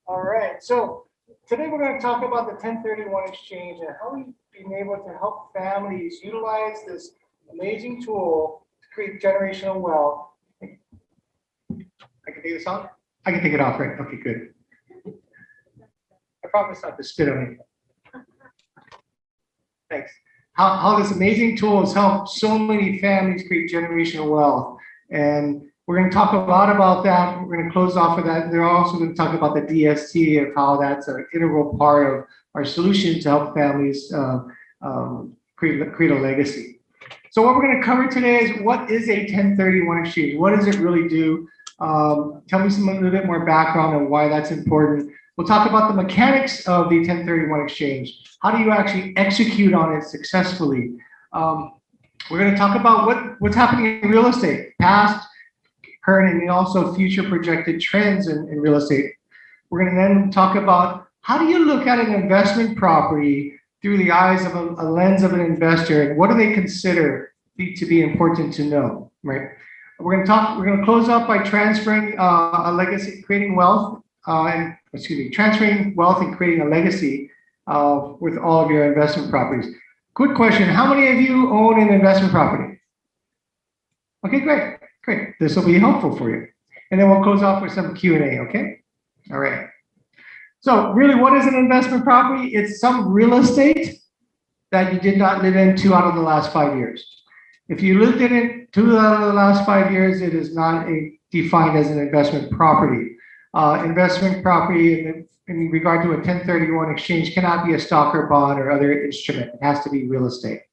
All right, so today we're going to talk about the 1031 exchange and how we've been able to help families utilize this amazing tool to create generational wealth. I can take this off? I can take it off, right? Okay, good. I promise not to spit on it. Thanks. How this amazing tool has helped so many families create generational wealth. And we're going to talk a lot about that. We're going to close off with that. They're also going to talk about the DST of how that's an integral part of our solution to help families create a legacy. So what we're going to cover today is what is a 1031 exchange? What does it really do? Tell me a little bit more background on why that's important. We'll talk about the mechanics of the 1031 exchange. How do you actually execute on it successfully? We're going to talk about what's happening in real estate, past, current, and also future projected trends in real estate. We're going to then talk about how do you look at an investment property through the eyes of a lens of an investor, and what do they consider to be important to know, right? We're going to close up by transferring a legacy, creating wealth, transferring wealth and creating a legacy with all of your investment properties. Quick question, how many of you own an investment property? Okay, great. This will be helpful for you. And then we'll close off with some Q&A, okay? All right. So really, what is an investment property? It's some real estate that you did not live in 2 out of the last 5 years. If you lived in it 2 out of the last 5 years, it is not defined as an investment property. Investment property in regard to a 1031 exchange cannot be a stock or bond or other instrument. It has to be real estate.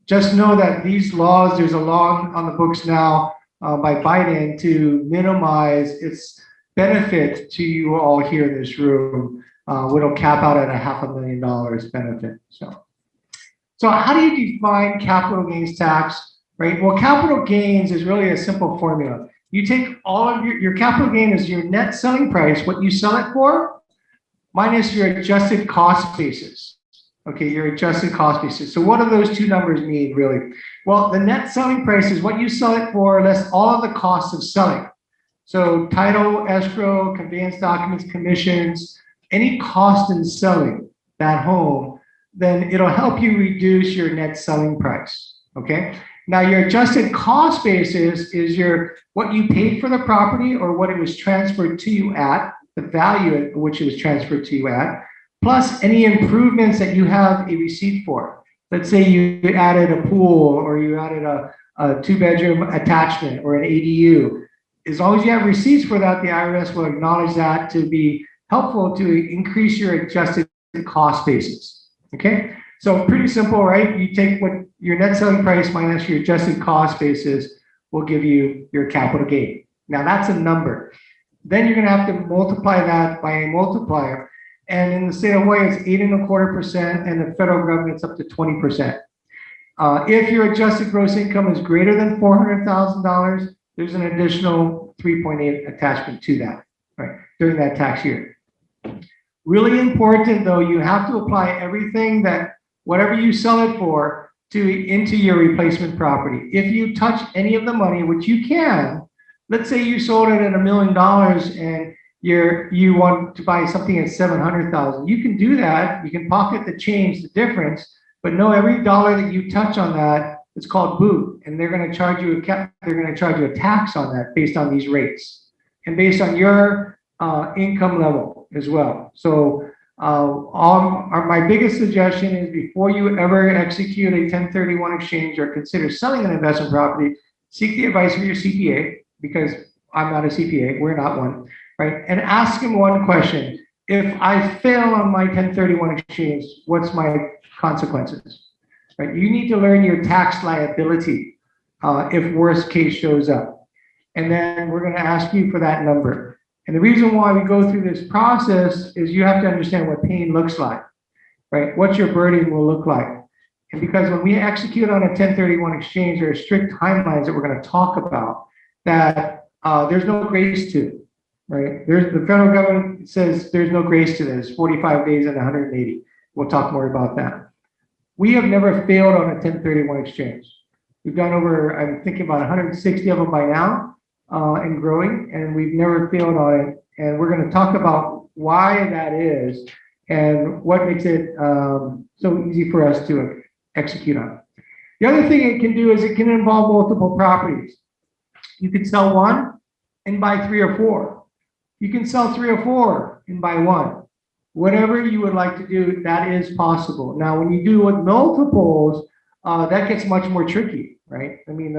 Just know that these laws, there's a law on the books now by Biden to minimize its benefit to you all here in this room. It'll cap out at $500,000 benefit. So how do you define capital gains tax, right? Well, capital gains is really a simple formula. You take all of your capital gain is your net selling price, what you sell it for, minus your adjusted cost basis. Okay, your adjusted cost basis. So what do those two numbers mean, really? Well, the net selling price is what you sell it for less all of the costs of selling. So title, escrow, conveyance documents, commissions, any cost in selling that home, then it'll help you reduce your net selling price, okay? Now, your adjusted cost basis is what you paid for the property or what it was transferred to you at, the value at which it was transferred to you at, plus any improvements that you have a receipt for. Let's say you added a pool or you added a 2-bedroom attachment or an ADU. As long as you have receipts for that, the IRS will acknowledge that to be helpful to increase your adjusted cost basis, okay? So pretty simple, right? You take what your net selling price minus your adjusted cost basis will give you your capital gain. Now that's a number. Then you're gonna have to multiply that by a multiplier. And in the state of Hawaii, it's 8.25%, and the federal government's up to 20%. If your adjusted gross income is greater than $400,000, there's an additional 3.8 attachment to that, right, during that tax year. Really important though, you have to apply everything whatever you sell it for into your replacement property. If you touch any of the money, which you can, let's say you sold it at $1 million and you want to buy something at $700,000. You can do that. You can pocket the change, the difference, but know every dollar that you touch on that, it's called boot, and they're going to charge you a tax on that based on these rates and based on your income level as well. So my biggest suggestion is before you ever execute a 1031 exchange or consider selling an investment property, seek the advice of your CPA, because I'm not a CPA, we're not one, right? And ask him one question. If I fail on my 1031 exchange, what's my consequences? Right? You need to learn your tax liability if worst case shows up. And then we're going to ask you for that number. And the reason why we go through this process is you have to understand what pain looks like, right? What your burden will look like. And because when we execute on a 1031 exchange, there are strict timelines that we're going to talk about that there's no grace to, right? The federal government says there's no grace to this, 45 days and 180. We'll talk more about that. We have never failed on a 1031 exchange. We've done I'm thinking about 160 of them by now and growing, and we've never failed on it And we're going to talk about why that is and what makes it so easy for us to execute on. The other thing it can do is it can involve multiple properties. You can sell one and buy 3 or 4. You can sell 3 or 4 and buy 1. Whatever you would like to do, that is possible. Now, when you do with multiples, that gets much more tricky, right? I mean,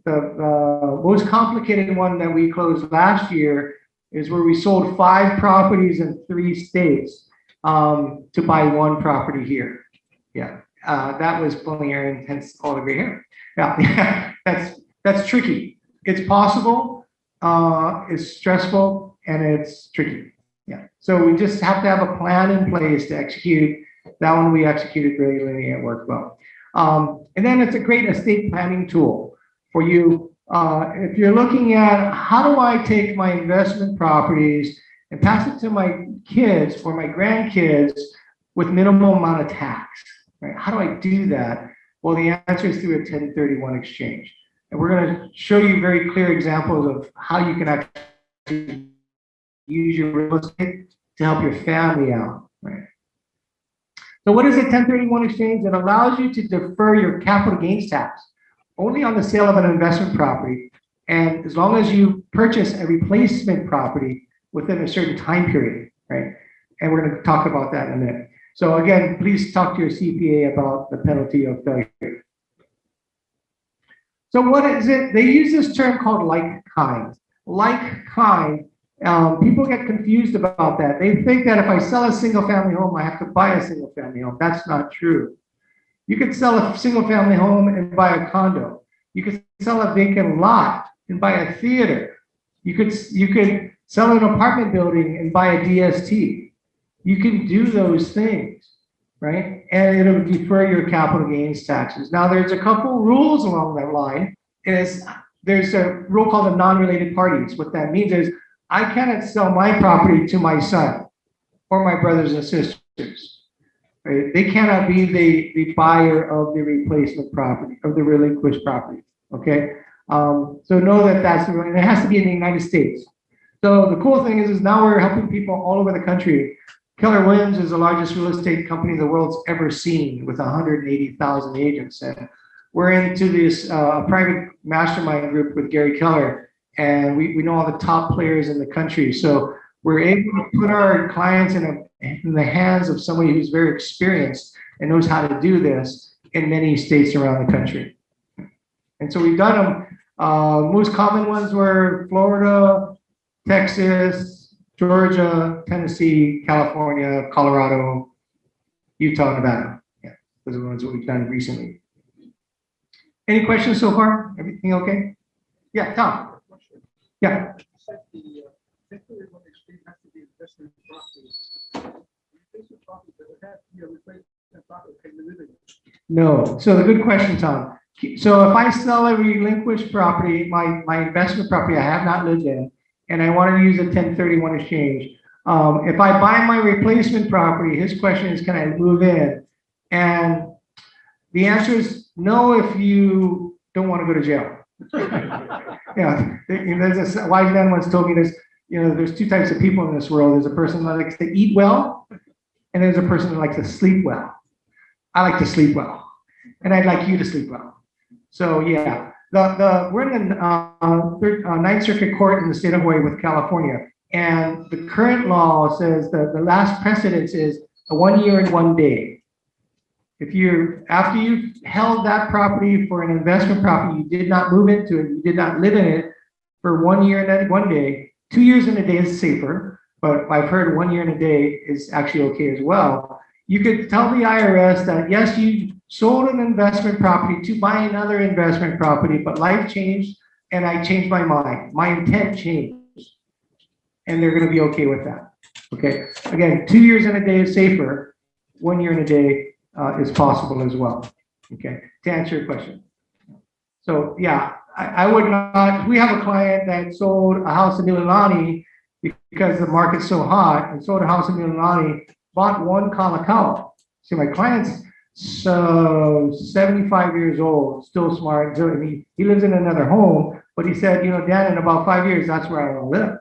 the most complicated one that we closed last year is where we sold 5 properties in 3 states to buy 1 property here. Yeah, that was pulling your intense all the way here. Yeah, that's tricky. It's possible, it's stressful, and it's tricky. Yeah, so we just have to have a plan in place to execute. That one we executed regularly and it worked well. And then it's a great estate planning tool for you. If you're looking at how do I take my investment properties and pass it to my kids or my grandkids with minimal amount of tax, right? How do I do that? Well, the answer is through a 1031 exchange. And we're going to show you very clear examples of how you can actually use your real estate to help your family out, right? So what is a 1031 exchange? It allows you to defer your capital gains tax only on the sale of an investment property, and as long as you purchase a replacement property within a certain time period, right? And we're going to talk about that in a minute. So again, please talk to your CPA about the penalty of failure. So what is it? They use this term called like kind. Like kind. People get confused about that. They think that if I sell a single family home, I have to buy a single family home. That's not true. You could sell a single family home and buy a condo. You could sell a vacant lot and buy a theater. You could sell an apartment building and buy a DST. You can do those things, right? And it'll defer your capital gains taxes. Now, there's a couple rules along that line. There's a rule called the non-related parties. What that means is I cannot sell my property to my son or my brothers and sisters. Right? They cannot be the buyer of the replacement property, of the relinquished property. Okay? So know that that's the rule, and it has to be in the United States. So the cool thing is now we're helping people all over the country. Keller Williams is the largest real estate company the world's ever seen with 180,000 agents. And we're into this private mastermind group with Gary Keller, and we know all the top players in the country. So we're able to put our clients in the hands of somebody who's very experienced and knows how to do this in many states around the country. And so we've done them. Most common ones were Florida, Texas, Georgia, Tennessee, California, Colorado, Utah, Nevada. Yeah, those are the ones that we've done recently. Any questions so far? Everything okay? Yeah, Tom. Yeah. No. So the good question, Tom. So if I sell a relinquished property, my investment property I have not lived in, and I want to use a 1031 exchange. If I buy my replacement property, his question is, can I move in? And the answer is no if you don't want to go to jail. Yeah, there's a wise man once told me this, there's 2 types of people in this world. There's a person that likes to eat well, and there's a person that likes to sleep well. I like to sleep well, and I'd like you to sleep well. So yeah. We're in the Ninth Circuit Court in the state of Hawaii with California, and the current law says that the last precedence is a 1 year and 1 day. After you've held that property for an investment property, you did not move into it, you did not live in it for 1 year and 1 day. 2 years and a day is safer, but I've heard 1 year and a day is actually okay as well. You could tell the IRS that yes, you sold an investment property to buy another investment property, but life changed and I changed my mind. My intent changed. And they're going to be okay with that. Okay. Again, 2 years and a day is safer. 1 year and a day is possible as well. Okay. To answer your question. So yeah, I would not, we have a client that sold a house in Mililani because the market's so hot, and sold a house in Mililani, bought 1 Kalakaua. See, my client's 75 years old, still smart. He lives in another home, but he said, Dan, in about 5 years, that's where I want to live.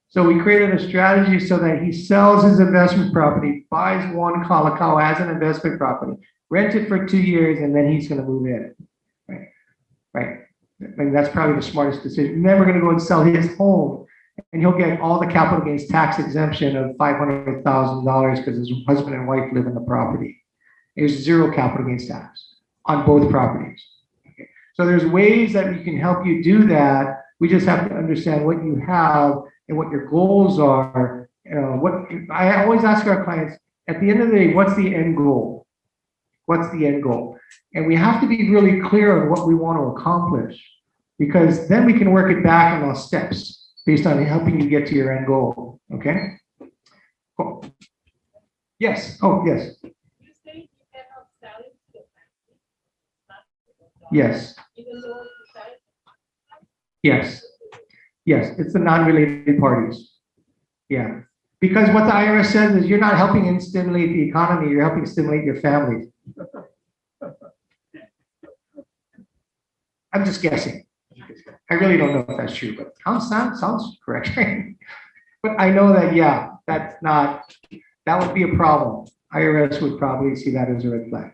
So we created a strategy so that he sells his investment property, buys one Colacao as an investment property, rent it for 2 years, and then he's going to move in. Right. Right. I mean, that's probably the smartest decision. Then we're going to go and sell his home, and he'll get all the capital gains tax exemption of $500,000 because his husband and wife live in the property. There's zero capital gains tax on both properties. Okay. So there's ways that we can help you do that. We just have to understand what you have and what your goals are. What I always ask our clients at the end of the day, what's the end goal? What's the end goal? And we have to be really clear on what we want to accomplish, because then we can work it back on those steps based on helping you get to your end goal. Okay? Cool. Yes. Oh, yes. You say you cannot sell it to the family. Yes. Even though you sell it. Yes. Yes. It's the non-related parties. Yeah. Because what the IRS says is you're not helping stimulate the economy, you're helping stimulate your family. I'm just guessing. I really don't know if that's true, but sounds correct. But I know that, yeah, that would be a problem. IRS would probably see that as a red flag.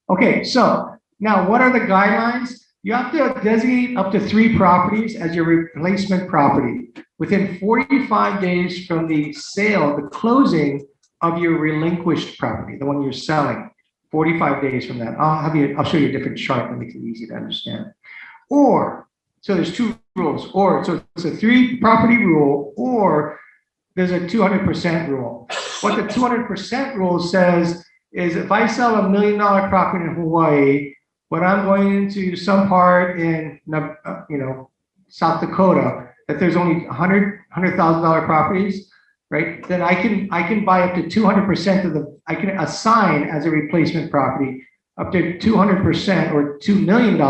Okay, so now what are the guidelines? You have to designate up to 3 properties as your replacement property within 45 days from the sale, the closing of your relinquished property, the one you're selling. 45 days from that. I'll show you a different chart that makes it easy to understand. Or, so there's 2 rules, so it's a 3 property rule, or there's a 200% rule. What the 200% rule says is if I sell $1 million property in Hawaii, but I'm going into some part in, South Dakota, that there's only $100,000 properties, right? Then I can buy up to 200% I can assign as a replacement property up to 200% or $2 million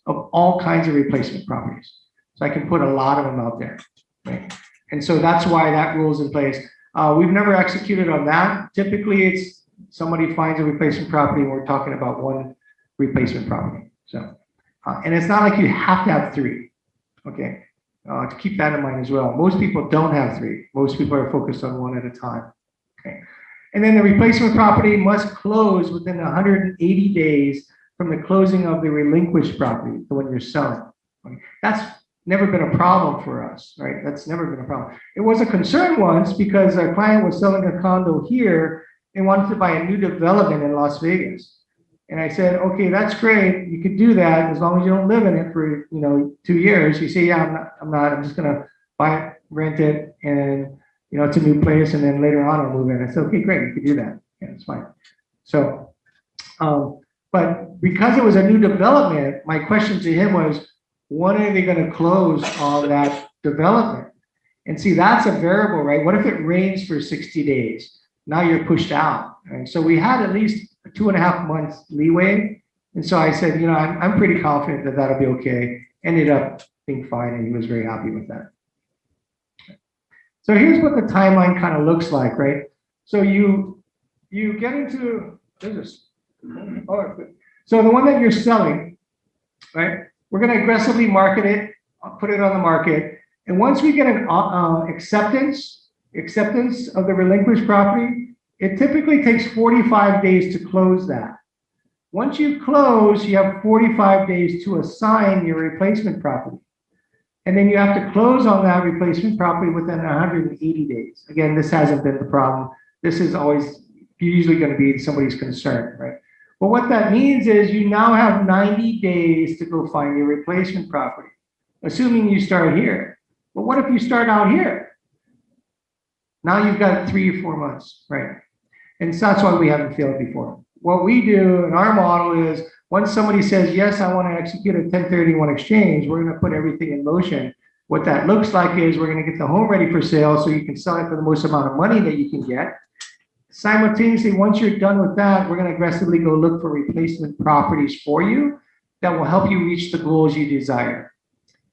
of all kinds of replacement properties. So I can put a lot of them out there, right? And so that's why that rule is in place. We've never executed on that. Typically, it's somebody finds a replacement property and we're talking about 1 replacement property. So, and it's not like you have to have 3, okay? To keep that in mind as well. Most people don't have 3. Most people are focused on 1 at a time, okay? And then the replacement property must close within 180 days from the closing of the relinquished property, the one you're selling. Okay? That's never been a problem for us, right? That's never been a problem. It was a concern once because our client was selling a condo here and wanted to buy a new development in Las Vegas. And I said, okay, that's great. You could do that as long as you don't live in it for 2 years. You say, yeah, I'm just gonna buy it, rent it, and it's a new place, and then later on I'll move in. I said, okay, great, you could do that. Yeah, it's fine. So, but because it was a new development, my question to him was, when are they going to close on that development? And see, that's a variable, right? What if it rains for 60 days? Now you're pushed out. Right? So we had at least 2.5 months leeway. And so I said, I'm pretty confident that that'll be okay. Ended up being fine, and he was very happy with that. So here's what the timeline kind of looks like, right? So you get into this. So the one that you're selling, right? We're going to aggressively market it, put it on the market, and once we get an acceptance of the relinquished property, it typically takes 45 days to close that. Once you close, you have 45 days to assign your replacement property. And then you have to close on that replacement property within 180 days. Again, this hasn't been the problem. This is always usually going to be somebody's concern, right? But what that means is you now have 90 days to go find your replacement property, assuming you start here. But what if you start out here? Now you've got 3 or 4 months, right? And so that's why we haven't failed before. What we do in our model is once somebody says, yes, I want to execute a 1031 exchange, we're going to put everything in motion. What that looks like is we're going to get the home ready for sale so you can sell it for the most amount of money that you can get. Simultaneously, once you're done with that, we're going to aggressively go look for replacement properties for you that will help you reach the goals you desire.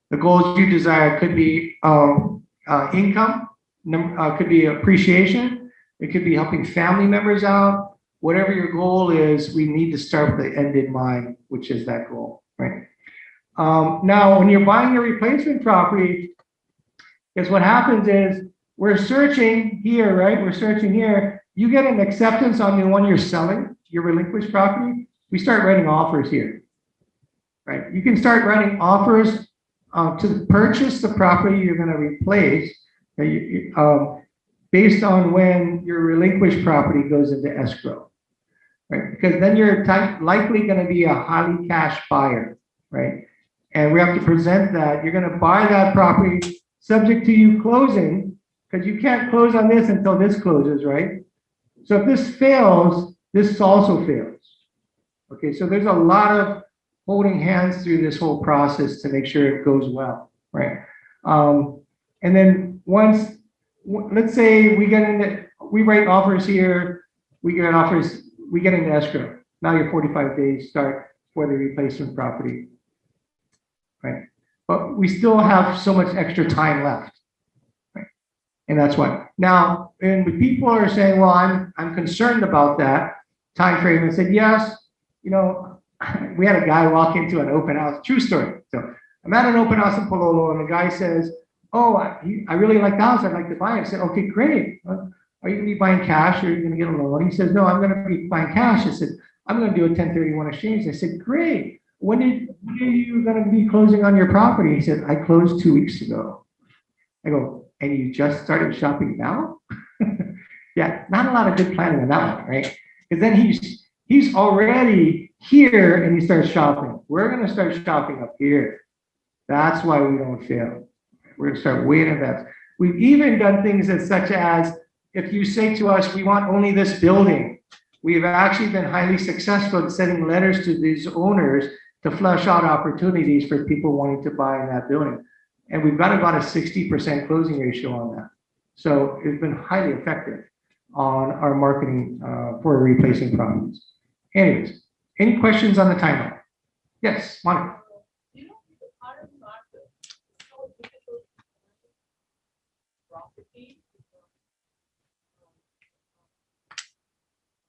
The goals you desire could be income, could be appreciation, it could be helping family members out. Whatever your goal is, we need to start with the end in mind, which is that goal, right? Now, when you're buying a replacement property, Because what happens is we're searching here, right? We're searching here. You get an acceptance on the one you're selling, your relinquished property. We start writing offers here, right? You can start writing offers to purchase the property you're going to replace based on when your relinquished property goes into escrow, right? Because then you're likely going to be a highly cash buyer, right? And we have to present that. You're going to buy that property subject to you closing, because you can't close on this until this closes, right? So if this fails, this also fails. Okay, so there's a lot of holding hands through this whole process to make sure it goes well, right? And then once, let's say we write offers here, we get into escrow. Now your 45 days start for the replacement property, right? But we still have so much extra time left, right? And that's why. Now, and when people are saying, well, I'm concerned about that time frame, and said, yes, you know, we had a guy walk into an open house, true story. So I'm at an open house in Pololo, and the guy says, oh, I really like the house, I'd like to buy it. I said, okay, great. Are you gonna be buying cash or are you gonna get a loan? He says, no, I'm gonna be buying cash. I said, I'm gonna do a 1031 exchange. I said, great. When are you gonna be closing on your property? He said, I closed 2 weeks ago. I go, and you just started shopping now? Yeah, not a lot of good planning on that one, right? Because then he's already here and he starts shopping. We're gonna start shopping up here. That's why we don't fail. We're gonna start way in advance. We've even done things that such as, if you say to us, we want only this building, we've actually been highly successful in sending letters to these owners to flush out opportunities for people wanting to buy in that building. And we've got about a 60% closing ratio on that. So it's been highly effective on our marketing for replacing properties. Anyways, any questions on the timeline? Yes, Monica. You know, the current market is so difficult to property.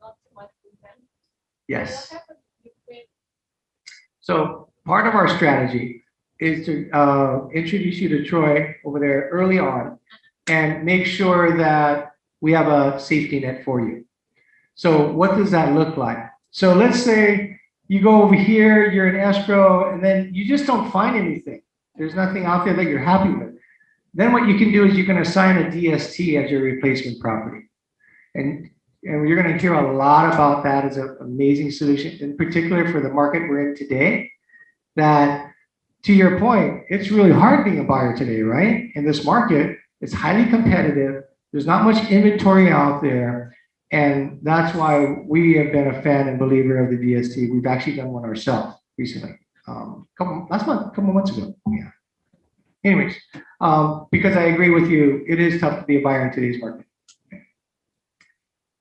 Not too much demand. Yes. What happens if you So part of our strategy is to introduce you to Troy over there early on and make sure that we have a safety net for you. So what does that look like? So let's say you go over here, you're in escrow, and then you just don't find anything. There's nothing out there that you're happy with. Then what you can do is you can assign a DST as your replacement property. And you're going to hear a lot about that as an amazing solution, in particular for the market we're in today. That, to your point, it's really hard being a buyer today, right? In this market, it's highly competitive. There's not much inventory out there. And that's why we have been a fan and believer of the DST. We've actually done one ourselves recently, last month, a couple of months ago. Yeah. Anyways, because I agree with you, it is tough to be a buyer in today's market.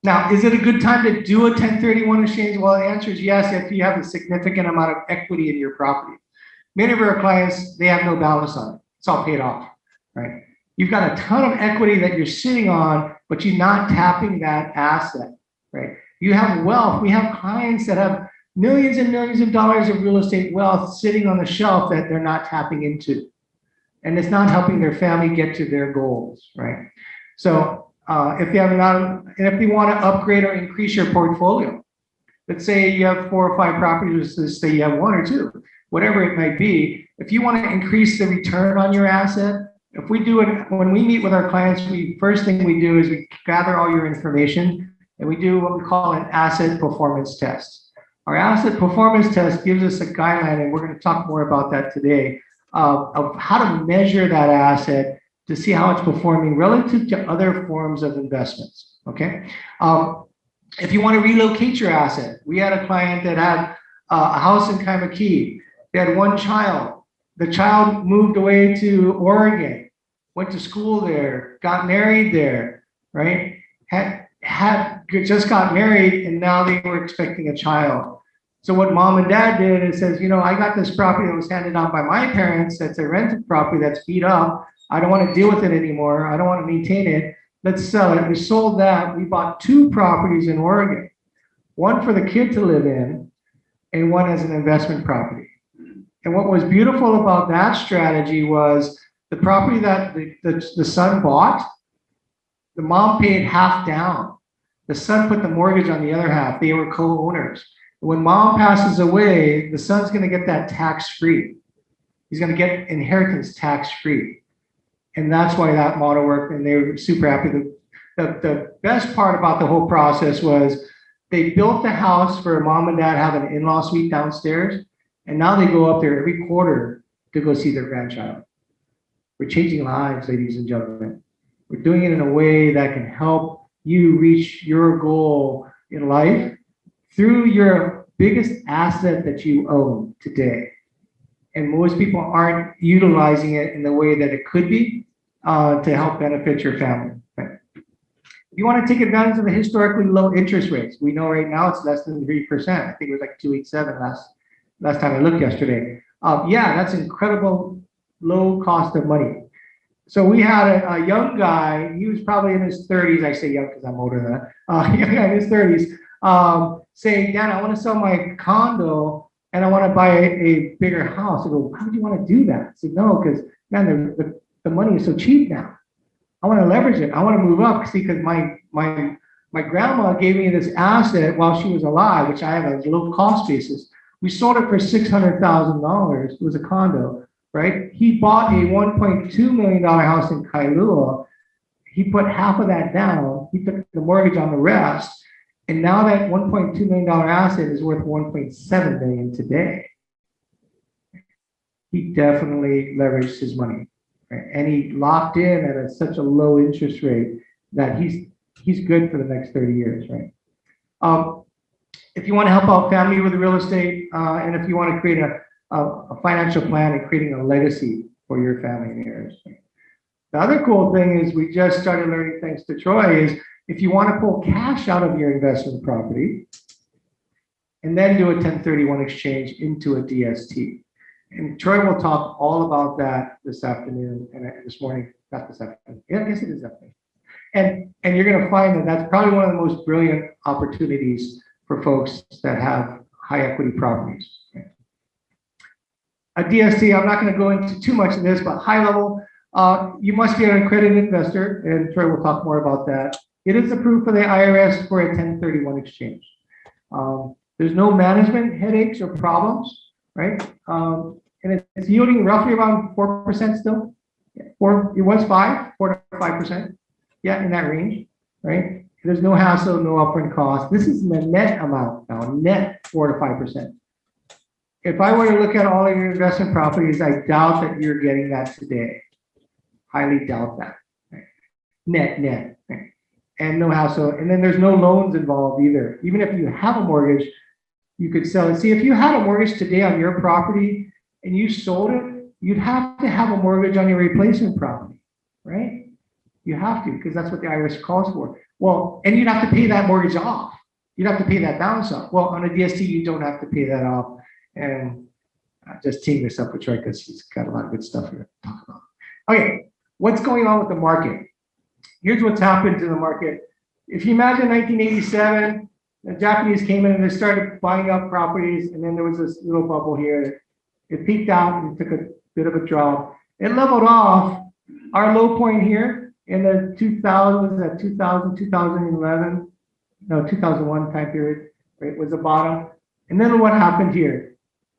Now, is it a good time to do a 1031 exchange? Well, the answer is yes, if you have a significant amount of equity in your property. Many of our clients, they have no balance on it. It's all paid off, right? You've got a ton of equity that you're sitting on, but you're not tapping that asset, right? You have wealth. We have clients that have millions and millions of dollars of real estate wealth sitting on the shelf that they're not tapping into. And it's not helping their family get to their goals, right? So if you want to upgrade or increase your portfolio, let's say you have 4 or 5 properties, let's say you have 1 or 2, whatever it might be. If you want to increase the return on your asset, if we do it, when we meet with our clients, first thing we do is we gather all your information and we do what we call an asset performance test. Our asset performance test gives us a guideline, and we're going to talk more about that today, of how to measure that asset to see how it's performing relative to other forms of investments, okay? If you want to relocate your asset, we had a client that had a house in Kamakee. They had 1 child. The child moved away to Oregon, went to school there, got married there, right? Just got married, and now they were expecting a child. So what mom and dad did is says, you know, I got this property that was handed out by my parents. That's a rented property that's beat up. I don't want to deal with it anymore. I don't want to maintain it. Let's sell it. We sold that. We bought 2 properties in Oregon, 1 for the kid to live in and 1 as an investment property. And what was beautiful about that strategy was The property that the son bought, the mom paid half down. The son put the mortgage on the other half. They were co-owners. When mom passes away, the son's going to get that tax-free. He's going to get inheritance tax-free. And that's why that model worked, and they were super happy. The best part about the whole process was they built the house for mom and dad have an in-law suite downstairs, and now they go up there every quarter to go see their grandchild. We're changing lives, ladies and gentlemen. We're doing it in a way that can help you reach your goal in life through your biggest asset that you own today. And most people aren't utilizing it in the way that it could be to help benefit your family. Okay. If you want to take advantage of the historically low interest rates, we know right now it's less than 3%. I think it was like 2.87 last time I looked yesterday. Yeah, that's incredible low cost of money. So we had a young guy, he was probably in his 30s. I say young because I'm older than that. Young guy in his 30s, saying, Dan, I want to sell my condo and I want to buy a bigger house. I go, how do you want to do that? I said, no, because man, the money is so cheap now. I want to leverage it. I want to move up. See, because my grandma gave me this asset while she was alive, which I have a low cost basis. We sold it for $600,000. It was a condo, right? He bought a $1.2 million house in Kailua. He put half of that down. He took the mortgage on the rest. And now that $1.2 million asset is worth $1.7 million today. He definitely leveraged his money, right? And he locked in at such a low interest rate that he's good for the next 30 years, right? If you want to help out family with real estate, and if you want to create a financial plan and creating a legacy for your family and yours. The other cool thing is we just started learning thanks to Troy is if you want to pull cash out of your investment property and then do a 1031 exchange into a DST. And Troy will talk all about that this afternoon and this morning, not this afternoon. Yeah, I guess it is afternoon. And you're going to find that that's probably one of the most brilliant opportunities for folks that have high equity properties. A DST, I'm not going to go into too much of this, but high level, you must be an accredited investor, and Troy will talk more about that. It is approved for the IRS for a 1031 exchange. There's no management headaches or problems, right? And it's yielding roughly around 4% still. Yeah, it was 4 to 5%. Yeah, in that range, right? There's no hassle, no upfront cost. This is the net amount now, net 4 to 5%. If I were to look at all of your investment properties, I doubt that you're getting that today. Highly doubt that. Right? Net, right? And no hassle. And then there's no loans involved either. Even if you have a mortgage, you could sell it. See, if you had a mortgage today on your property and you sold it, you'd have to have a mortgage on your replacement property, right? You have to, because that's what the IRS calls for. Well, and you'd have to pay that mortgage off. You'd have to pay that balance off. Well, on a DST, you don't have to pay that off. And just teeing this up with Troy because he's got a lot of good stuff here to talk about. Okay, what's going on with the market? Here's what's happened to the market. If you imagine 1987, the Japanese came in and they started buying up properties, and then there was this little bubble here. It peaked out and took a bit of a drop. It leveled off. Our low point here in the 2000s, 2011, no, 2001 time period, right, was the bottom. And then what happened here?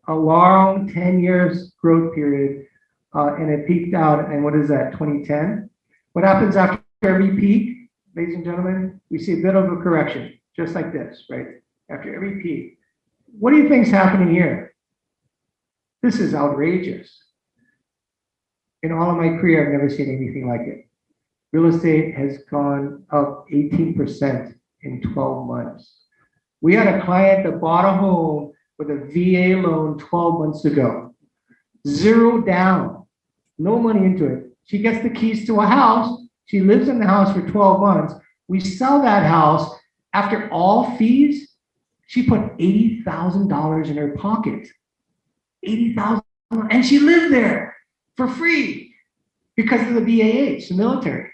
A long 10 years growth period, and it peaked out. And what is that, 2010? What happens after every peak, ladies and gentlemen? We see a bit of a correction, just like this, right? After every peak. What do you think is happening here? This is outrageous. In all of my career, I've never seen anything like it. Real estate has gone up 18% in 12 months. We had a client that bought a home with a VA loan 12 months ago. Zero down, no money into it. She gets the keys to a house. She lives in the house for 12 months. We sell that house. After all fees, she put $80,000 in her pocket. $80,000, and she lived there for free because of the BAH, the military.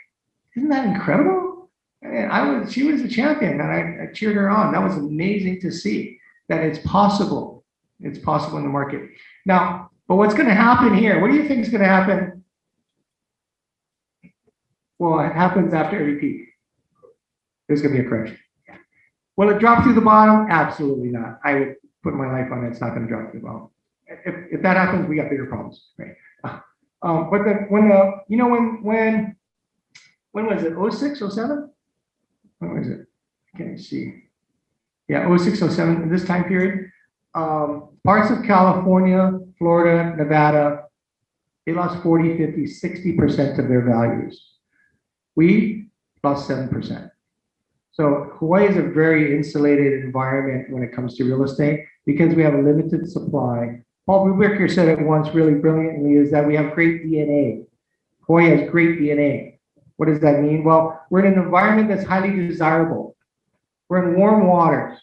Isn't that incredible? And she was a champion, and I cheered her on. That was amazing to see that it's possible. It's possible in the market. Now, but what's going to happen here? What do you think is going to happen Well, it happens after every peak. There's going to be a correction. Will it drop through the bottom? Absolutely not. I would put my life on it. It's not going to drop through the bottom. If that happens, we got bigger problems, right? But when was it? 06, 07? When was it? I can't see. Yeah, 06, 07, in this time period. Parts of California, Florida, Nevada, they lost 40, 50, 60% of their values. We lost 7%. So Hawaii is a very insulated environment when it comes to real estate because we have a limited supply. Paul Rubicker said it once really brilliantly, is that we have great DNA. Hawaii has great DNA. What does that mean? Well, we're in an environment that's highly desirable. We're in warm waters,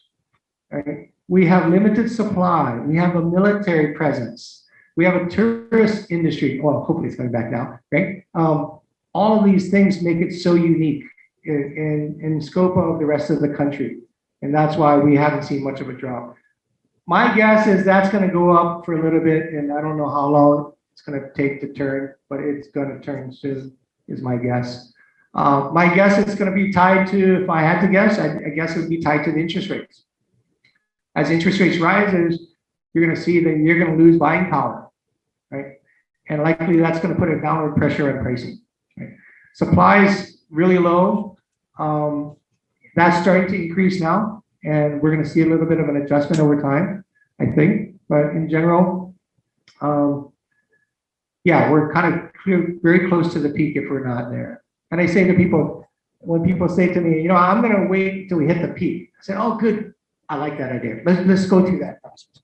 right? We have limited supply. We have a military presence. We have a tourist industry. Well, hopefully it's coming back now, right? All of these things make it so unique in scope of the rest of the country. And that's why we haven't seen much of a drop. My guess is that's going to go up for a little bit, and I don't know how long it's going to take to turn, but it's going to turn soon, is my guess. My guess is going to be tied to, if I had to guess, I guess it would be tied to the interest rates. As interest rates rises, you're going to see that you're going to lose buying power, right? And likely that's going to put a downward pressure on pricing. Right? Supply is really low. That's starting to increase now, and we're going to see a little bit of an adjustment over time, I think. But in general, yeah, we're kind of very close to the peak if we're not there. And I say to people, when people say to me, I'm going to wait till we hit the peak, I say, oh, good. I like that idea. Let's go through that process.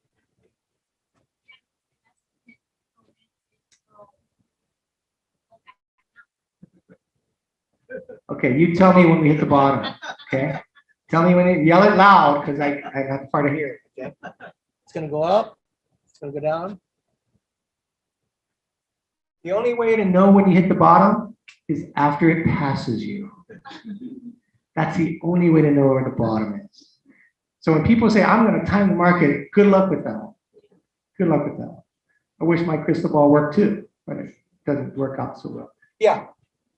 Okay, you tell me when we hit the bottom. Okay, tell me when you yell it loud because I have hard to hear it. Okay, it's gonna go up. It's gonna go down. The only way to know when you hit the bottom is after it passes you. That's the only way to know where the bottom is. So when people say, I'm going to time the market, good luck with that one. Good luck with that one. I wish my crystal ball worked too, but it doesn't work out so well. Yeah.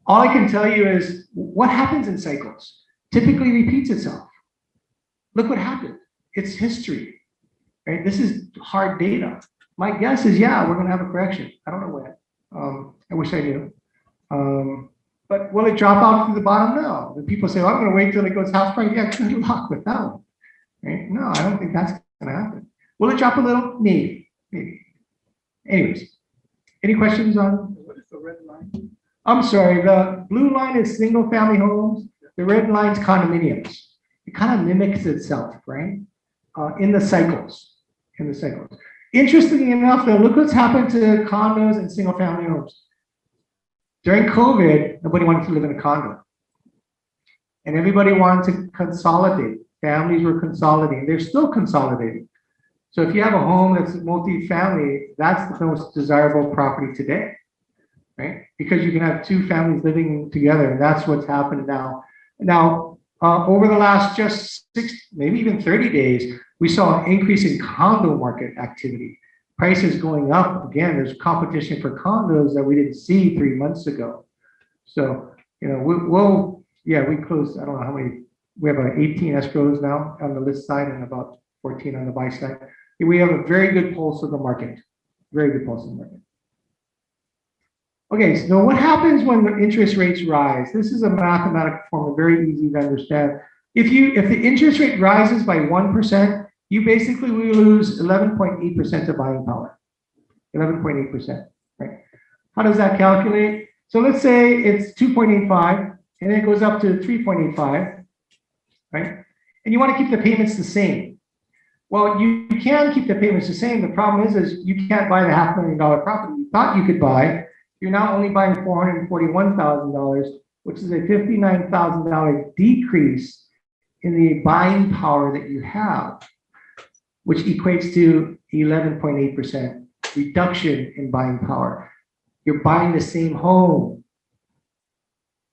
All I can tell you is what happens in cycles typically repeats itself. Look what happened. It's history, right? This is hard data. My guess is, yeah, we're going to have a correction. I don't know when. I wish I knew. But will it drop out to the bottom? No. When people say, I'm going to wait till it goes half price. Yeah, good luck with that one. Right? No, I don't think that's going to happen. Will it drop a little? Maybe. Anyways, any questions on? What is the red line? I'm sorry. The blue line is single family homes. The red line is condominiums. It kind of mimics itself, right? In the cycles. Interestingly enough, though, look what's happened to condos and single family homes. During COVID, nobody wanted to live in a condo. And everybody wanted to consolidate. Families were consolidating. They're still consolidating. So if you have a home that's multi-family, that's the most desirable property today, right? Because you can have two families living together, and that's what's happened now. Now, over the last just 6, maybe even 30 days, we saw an increase in condo market activity. Prices going up again. There's competition for condos that we didn't see 3 months ago. So, we closed, I don't know how many. We have 18 escrows now on the list side and about 14 on the buy side. We have a very good pulse of the market. Very good pulse of the market. Okay, so what happens when the interest rates rise? This is a mathematical formula, very easy to understand. If the interest rate rises by 1%, you basically will lose 11.8% of buying power. 11.8%, right? How does that calculate? So let's say it's 2.85 and then it goes up to 3.85. Right? And you want to keep the payments the same. Well, you can keep the payments the same. The problem is you can't buy the $500,000 property you thought you could buy. You're now only buying $441,000, which is a $59,000 decrease in the buying power that you have, which equates to 11.8% reduction in buying power. You're buying the same home.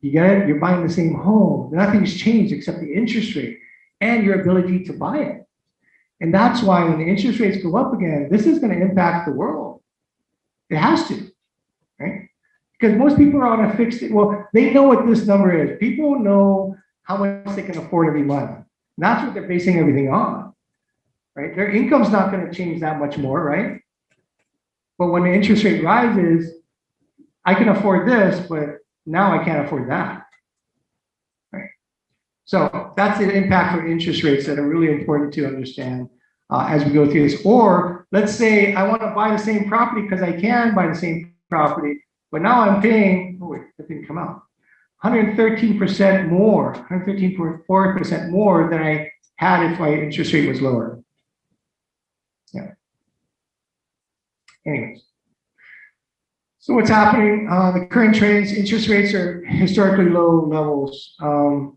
You get it? You're buying the same home. Nothing's changed except the interest rate and your ability to buy it. And that's why when the interest rates go up again, this is going to impact the world. It has to, right? Because most people are on a fixed, well, they know what this number is. People know how much they can afford every month. That's what they're basing everything on, right? Their income's not going to change that much more, right? But when the interest rate rises, I can afford this, but now I can't afford that, right? So that's the impact of interest rates that are really important to understand as we go through this. Or let's say I want to buy the same property because I can buy the same property, but now I'm paying, oh wait, that didn't come out, 113% more, 113.4% more than I had if my interest rate was lower. Yeah. Anyways. So what's happening? The current trends, interest rates are historically low levels.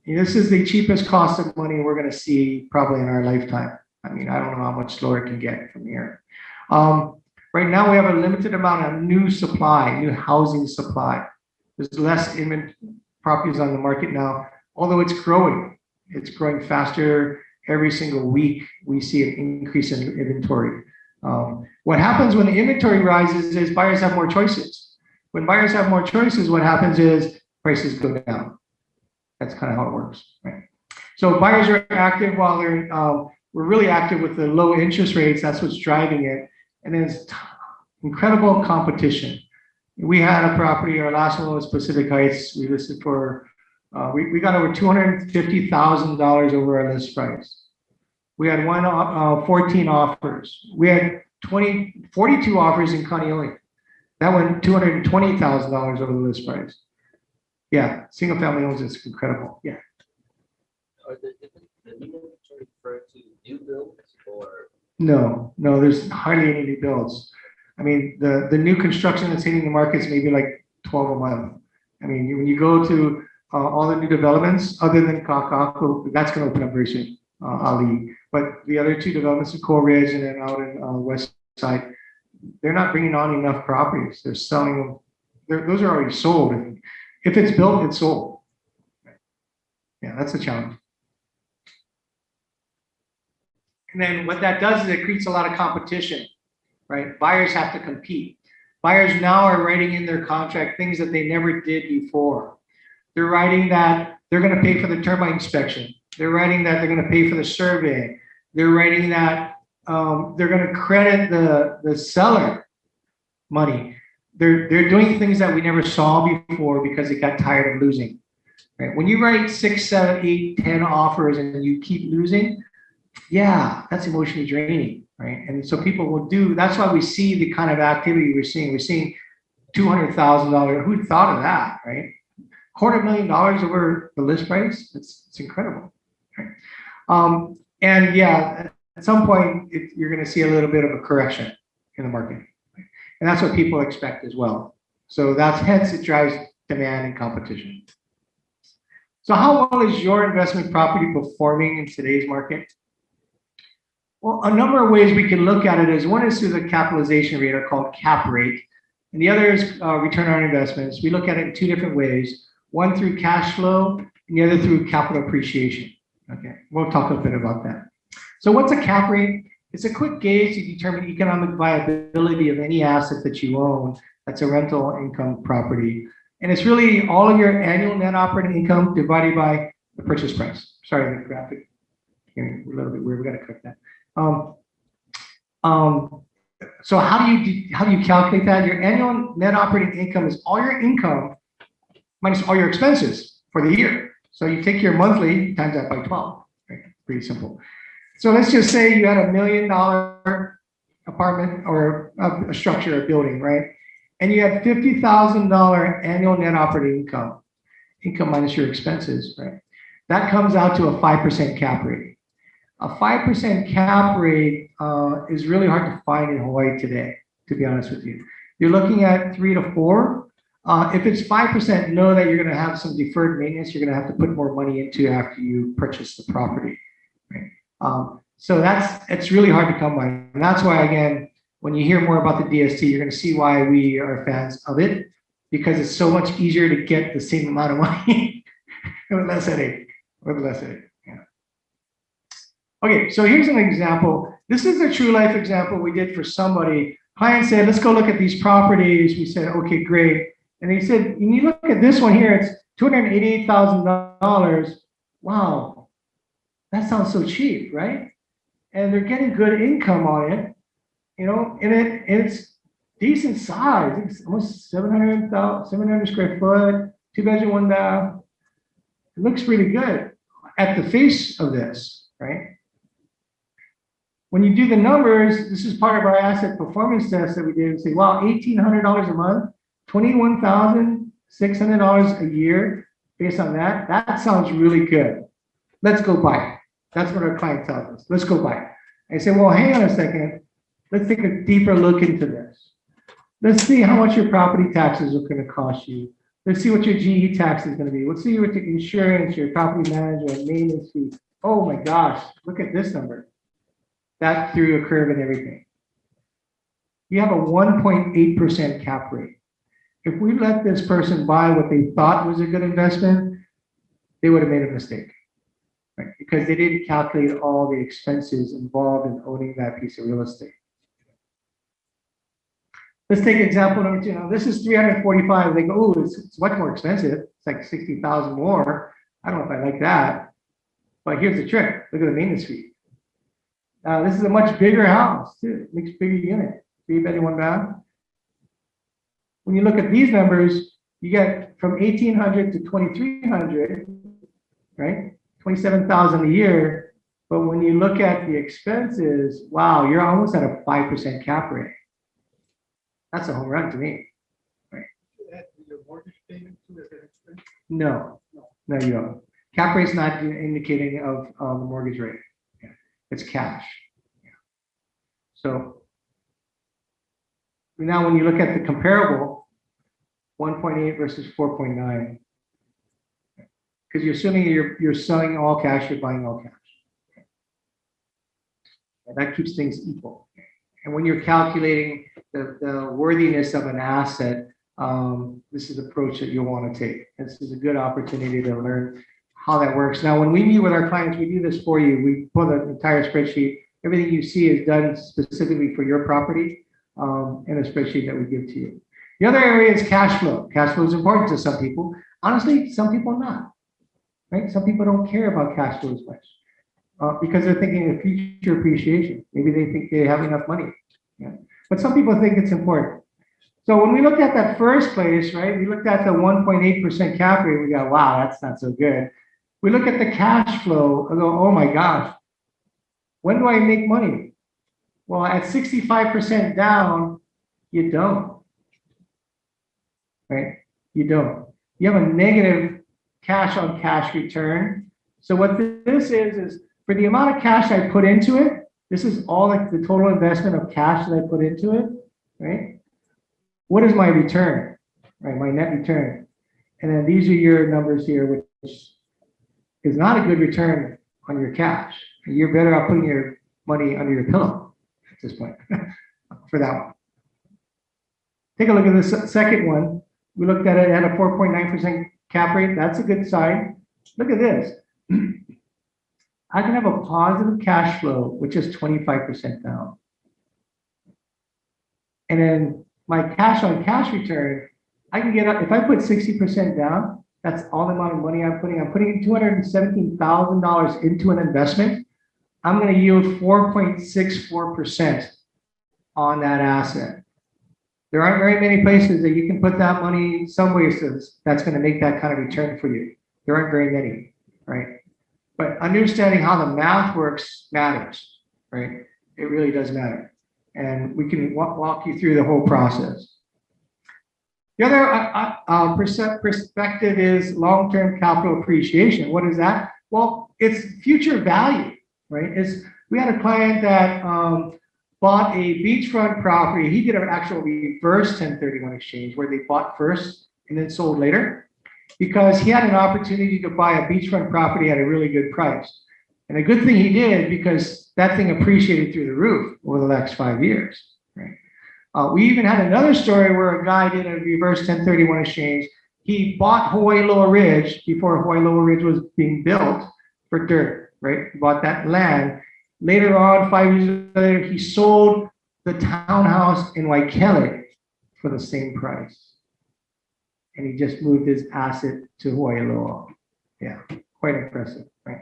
This is the cheapest cost of money we're going to see probably in our lifetime. I mean, I don't know how much lower it can get from here. Right now, we have a limited amount of new supply, new housing supply. There's less properties on the market now, although it's growing. It's growing faster every single week. We see an increase in inventory. What happens when the inventory rises is buyers have more choices. When buyers have more choices, what happens is prices go down. That's kind of how it works, right? So buyers are active while we're really active with the low interest rates. That's what's driving it. And then it's incredible competition. We had a property, our last one was Pacific Heights. We listed for, we got over $250,000 over our list price. We had 14 offers. We had 42 offers in Kaneohe. That went $220,000 over the list price. Yeah, single family homes is incredible. Yeah. Are the new inventory referred to new builds or? No, there's hardly any new builds. I mean, the new construction that's hitting the market is maybe like 12 a month. I mean, when you go to all the new developments, other than Kakako, that's going to open up very soon, Ali. But the other two developments in Coal Ridge and then out in West Side, they're not bringing on enough properties. They're selling them. Those are already sold. If it's built, it's sold. Yeah, that's a challenge. And then what that does is it creates a lot of competition, right? Buyers have to compete. Buyers now are writing in their contract things that they never did before. They're writing that they're going to pay for the termite inspection. They're writing that they're going to pay for the survey. They're writing that they're going to credit the seller money. They're doing things that we never saw before because they got tired of losing. Right? When you write 6, 7, 8, 10 offers and you keep losing, yeah, that's emotionally draining, right? And so people will do. That's why we see the kind of activity we're seeing. We're seeing $200,000. Who thought of that, right? $250,000 over the list price. It's incredible. Right? And yeah, at some point, you're going to see a little bit of a correction in the market. Right? And that's what people expect as well. So hence it drives demand and competition. So how well is your investment property performing in today's market? Well, a number of ways we can look at it is one is through the capitalization rate, or called cap rate, and the other is return on investments. We look at it in two different ways, one through cash flow and the other through capital appreciation. Okay, we'll talk a bit about that. So what's a cap rate? It's a quick gauge to determine economic viability of any asset that you own that's a rental income property. And it's really all of your annual net operating income divided by the purchase price. Sorry, the graphic here, a little bit weird, we gotta correct that. So how do you calculate that? Your annual net operating income is all your income minus all your expenses for the year. So you take your monthly times that by 12. Right? Pretty simple. So let's just say you had $1 million apartment or a structure, a building, right? And you had $50,000 annual net operating income minus your expenses, right? That comes out to a 5% cap rate. A 5% cap rate is really hard to find in Hawaii today, to be honest with you. You're looking at 3 to 4. If it's 5%, know that you're going to have some deferred maintenance you're going to have to put more money into after you purchase the property. Right? So it's really hard to come by. And that's why, again, when you hear more about the DST, you're going to see why we are fans of it, because it's so much easier to get the same amount of money with less headache. Okay, so here's an example. This is a true life example we did for somebody. Client said, let's go look at these properties. We said, okay, great. And he said, when you look at this one here, it's $288,000. Wow, that sounds so cheap, right? And they're getting good income on it, and it's decent size. It's almost 700 square foot, 2 bedroom, 1 bath. It looks pretty good at the face of this, right? When you do the numbers, this is part of our asset performance test that we did. We say, wow, $1,800 a month, $21,600 a year. Based on that, that sounds really good. Let's go buy it. That's what our client tells us. Let's go buy it. I say, well, hang on a second. Let's take a deeper look into this. Let's see how much your property taxes are going to cost you. Let's see what your GE tax is going to be. Let's see what your insurance, your property management, maintenance fee. Oh my gosh, look at this number. That threw a curve and everything. You have a 1.8% cap rate. If we let this person buy what they thought was a good investment, they would have made a mistake, right? Because they didn't calculate all the expenses involved in owning that piece of real estate. Let's take example number 2. Now, this is 345. They go, oh, it's much more expensive. It's like 60,000 more. I don't know if I like that. But here's the trick. Look at the maintenance fee. This is a much bigger house, too. Much bigger unit. 3 bedroom, 1 bath. When you look at these numbers, you get from 1,800 to 2,300, right? 27,000 a year. But when you look at the expenses, wow, you're almost at a 5% cap rate. That's a home run to me. Right? Your mortgage payment too as an expense? No, you don't. Cap rate's not indicating of the mortgage rate. Yeah. It's cash. Yeah. So now when you look at the comparable, 1.8 versus 4.9, because you're assuming you're selling all cash, you're buying all cash. And that keeps things equal. And when you're calculating the worthiness of an asset, this is the approach that you'll want to take. This is a good opportunity to learn how that works. Now, when we meet with our clients, we do this for you. We pull the entire spreadsheet. Everything you see is done specifically for your property in a spreadsheet that we give to you. The other area is cash flow. Cash flow is important to some people. Honestly, some people not. Right? Some people don't care about cash flow as much. Because they're thinking of future appreciation. Maybe they think they have enough money. Yeah. But some people think it's important. So when we looked at that first place, right, we looked at the 1.8% cap rate, we go, wow, that's not so good. We look at the cash flow and go, oh my gosh, when do I make money? Well, at 65% down, you don't. Right? You don't. You have a negative cash on cash return. So what this is for the amount of cash I put into it, this is all like the total investment of cash that I put into it, right? What is my return, right? My net return. And then these are your numbers here, which is not a good return on your cash. You're better off putting your money under your pillow at this point for that one. Take a look at this second one. We looked at it at a 4.9% cap rate. That's a good sign. Look at this. I can have a positive cash flow, which is 25% down. And then my cash on cash return, I can get up, if I put 60% down, that's all the amount of money I'm putting. I'm putting $217,000 into an investment. I'm going to yield 4.64% on that asset. There aren't very many places that you can put that money, some places that's going to make that kind of return for you. There aren't very many, right? But understanding how the math works matters, right? It really does matter. And we can walk you through the whole process. The other perspective is long-term capital appreciation. What is that? Well, it's future value, right? We had a client that bought a beachfront property. He did an actual reverse 1031 exchange where they bought first and then sold later, because he had an opportunity to buy a beachfront property at a really good price. And a good thing he did, because that thing appreciated through the roof over the next 5 years. Right? We even had another story where a guy did a reverse 1031 exchange. He bought Hawaii Lower Ridge before Hawaii Lower Ridge was being built for dirt, right? He bought that land. Later on, 5 years later, he sold the townhouse in Waikele for the same price. and he just moved his asset to Hawaii. Yeah, quite impressive, right?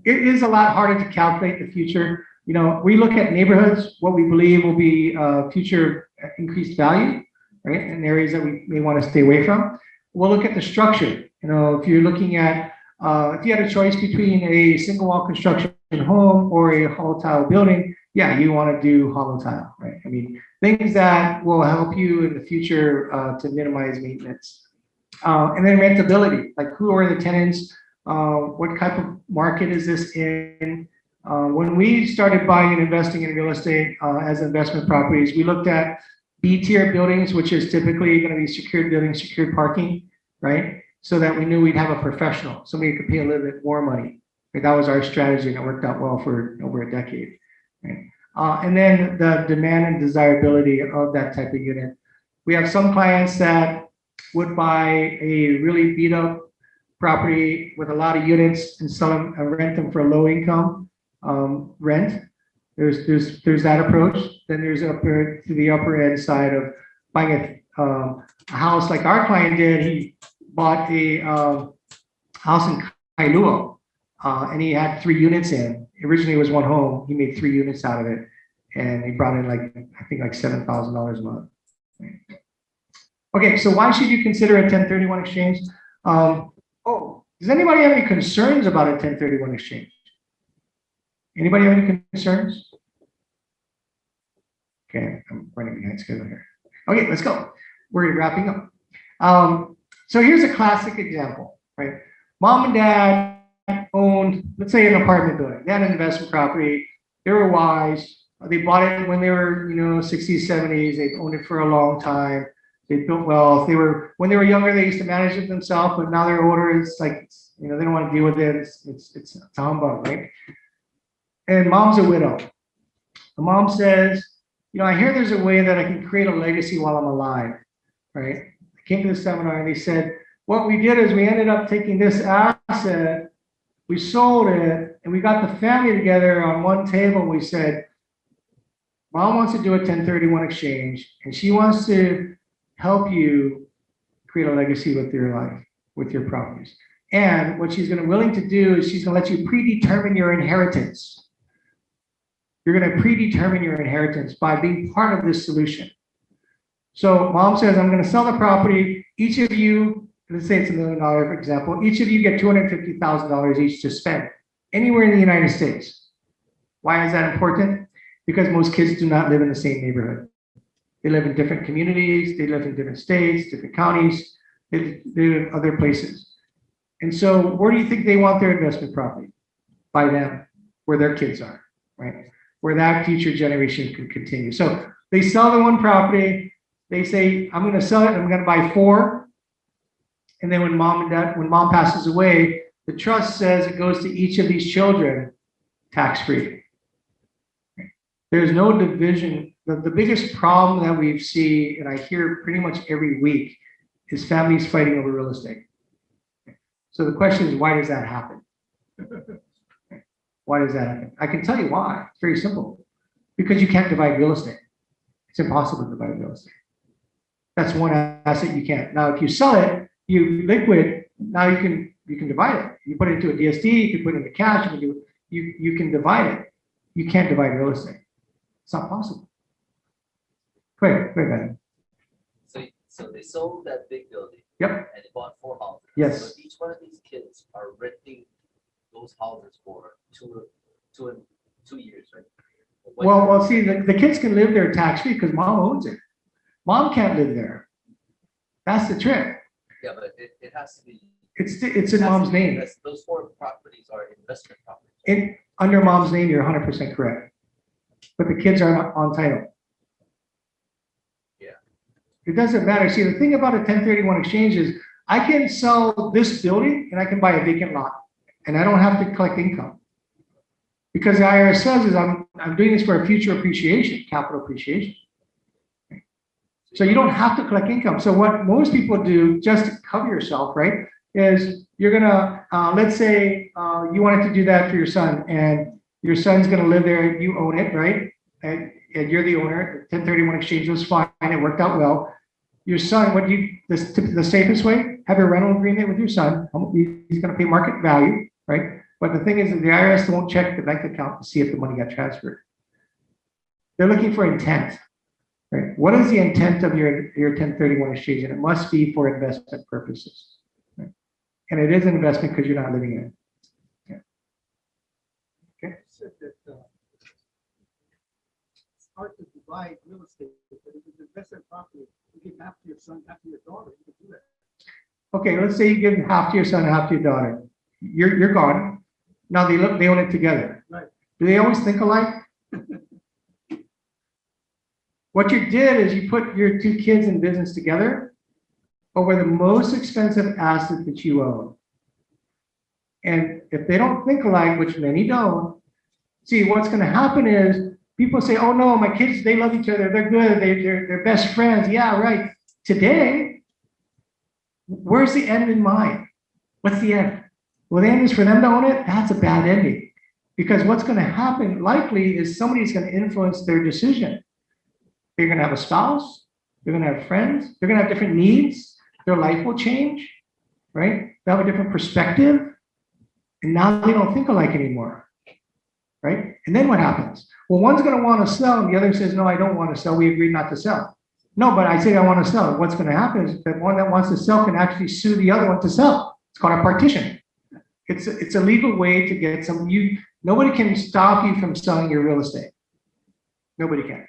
It is a lot harder to calculate the future. You know, we look at neighborhoods, what we believe will be future increased value, right? In areas that we may want to stay away from. We'll look at the structure. You know, if you're looking at, if you had a choice between a single wall construction home or a hollow tile building, yeah, you want to do hollow tile, right? I mean, things that will help you in the future to minimize maintenance. And then rentability, like who are the tenants? What type of market is this in? When we started buying and investing in real estate as investment properties, we looked at B-tier buildings, which is typically going to be secured buildings, secured parking, right? So that we knew we'd have a professional, somebody who could pay a little bit more money. Right? That was our strategy, and it worked out well for over a decade. Right? And then the demand and desirability of that type of unit. We have some clients that would buy a really beat up property with a lot of units and sell them and rent them for a low income rent. There's that approach. Then there's the upper end side of buying a house like our client did. He bought a house in Kailua, and he had 3 units in. Originally it was one home. He made 3 units out of it, and he brought in I think $7,000 a month. Okay, so why should you consider a 1031 exchange? Does anybody have any concerns about a 1031 exchange? Anybody have any concerns? Okay, I'm running behind schedule here. Okay, let's go. We're wrapping up. So here's a classic example, right? Mom and dad owned, let's say, an apartment building. They had an investment property. They were wise. They bought it when they were, 60s, 70s. They've owned it for a long time. They built wealth. When they were younger, they used to manage it themselves, but now they're older. It's like, they don't want to deal with it. It's a humbug, right? And mom's a widow. The mom says, I hear there's a way that I can create a legacy while I'm alive, right? I came to the seminar and they said, what we did is we ended up taking this asset, we sold it, and we got the family together on one table. We said, mom wants to do a 1031 exchange, and she wants to help you create a legacy with your life, with your properties. And what she's willing to do is she's going to let you predetermine your inheritance. You're going to predetermine your inheritance by being part of this solution. So mom says, I'm going to sell the property. Each of you, let's say it's $1 million, for example, each of you get $250,000 each to spend anywhere in the United States. Why is that important? Because most kids do not live in the same neighborhood. They live in different communities. They live in different states, different counties. They live in other places. And so where do you think they want their investment property? By them, where their kids are, right? Where that future generation can continue. So they sell the one property. They say, I'm going to sell it. I'm going to buy 4. And then when mom passes away, the trust says it goes to each of these children tax-free. There's no division. The biggest problem that we see, and I hear pretty much every week, is families fighting over real estate. So the question is, why does that happen? Why does that happen? I can tell you why. It's very simple. Because you can't divide real estate. It's impossible to divide real estate. That's one asset you can't. Now, if you sell it, you liquid, now you can divide it. You put it into a DST, you can put it into cash, you can divide it. You can't divide real estate. It's not possible. Go ahead, Ben. So they sold that big building. Yep. And they bought 4 houses. Yes. So each one of these kids are renting those houses for two years, right? Well, see, the kids can live there tax-free because mom owns it. Mom can't live there. That's the trick. Yeah, but it has to be. It's in mom's name. Those 4 properties are investment properties. Under mom's name, you're 100% correct. But the kids are on title. Yeah. It doesn't matter. See, the thing about a 1031 exchange is I can sell this building and I can buy a vacant lot, and I don't have to collect income. Because the IRS says is I'm doing this for a future appreciation, capital appreciation. So you don't have to collect income. So what most people do just to cover yourself, right, is you're gonna, let's say you wanted to do that for your son, and your son's gonna live there, you own it, right? And you're the owner. 1031 exchange was fine, it worked out well. Your son, the safest way, have a rental agreement with your son. He's going to pay market value, right? But the thing is that the IRS won't check the bank account to see if the money got transferred. They're looking for intent, right? What is the intent of your 1031 exchange? And it must be for investment purposes, right? And it is an investment because you're not living in it. Said that it's hard to divide real estate, but if it's investment property, you give half to your son, half to your daughter, you can do that. Okay, let's say you give half to your son, half to your daughter. You're gone. Now they own it together. Right. Do they always think alike? What you did is you put your two kids in business together over the most expensive asset that you own. And if they don't think alike, which many don't, see what's going to happen is people say, oh no, my kids, they love each other. They're good. They're best friends. Yeah, right. Today, where's the end in mind? What's the end? Well, the end is for them to own it. That's a bad ending. Because what's going to happen likely is somebody's going to influence their decision. They're going to have a spouse. They're going to have friends. They're going to have different needs. Their life will change, right? They'll have a different perspective. And now they don't think alike anymore, right? And then what happens? Well, one's going to want to sell and the other says, no, I don't want to sell. We agreed not to sell. No, but I say I want to sell. What's going to happen is that one that wants to sell can actually sue the other one to sell. It's called a partition. It's a legal way to get some, nobody can stop you from selling your real estate. Nobody can.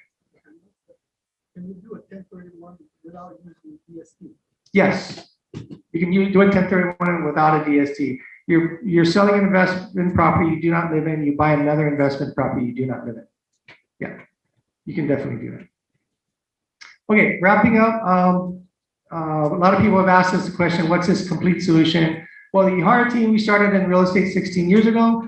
Can you do a 1031 without using DST? Yes, you can do a 1031 without a DST. You're selling an investment property you do not live in. You buy another investment property you do not live in. Yeah, you can definitely do that. Okay, wrapping up. A lot of people have asked us the question, what's this complete solution? Well, the Ihara team, we started in real estate 16 years ago.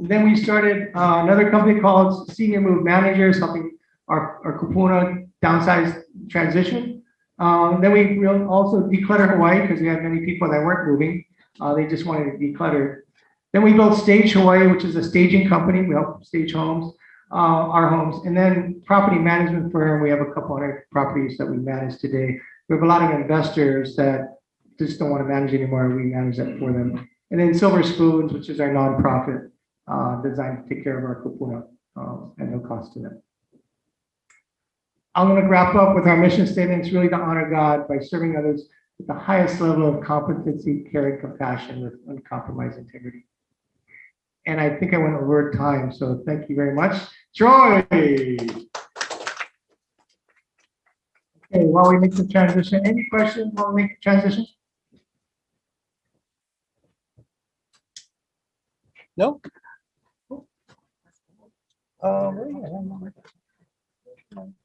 Then we started another company called Senior Move Managers, helping our kupuna downsize transition. Then we also declutter Hawaii because we had many people that weren't moving. They just wanted to declutter. Then we built Stage Hawaii, which is a staging company. We help stage homes, our homes. And then property management firm. We have a couple hundred properties that we manage today. We have a lot of investors that just don't want to manage anymore. We manage that for them. And then Silver Spoons, which is our nonprofit designed to take care of our kupuna at no cost to them. I'm going to wrap up with our mission statement. It's really to honor God by serving others with the highest level of competency, care, and compassion with uncompromised integrity. And I think I went over time, so thank you very much. Troy! Okay, while we make the transition, any questions while we make the transition? No?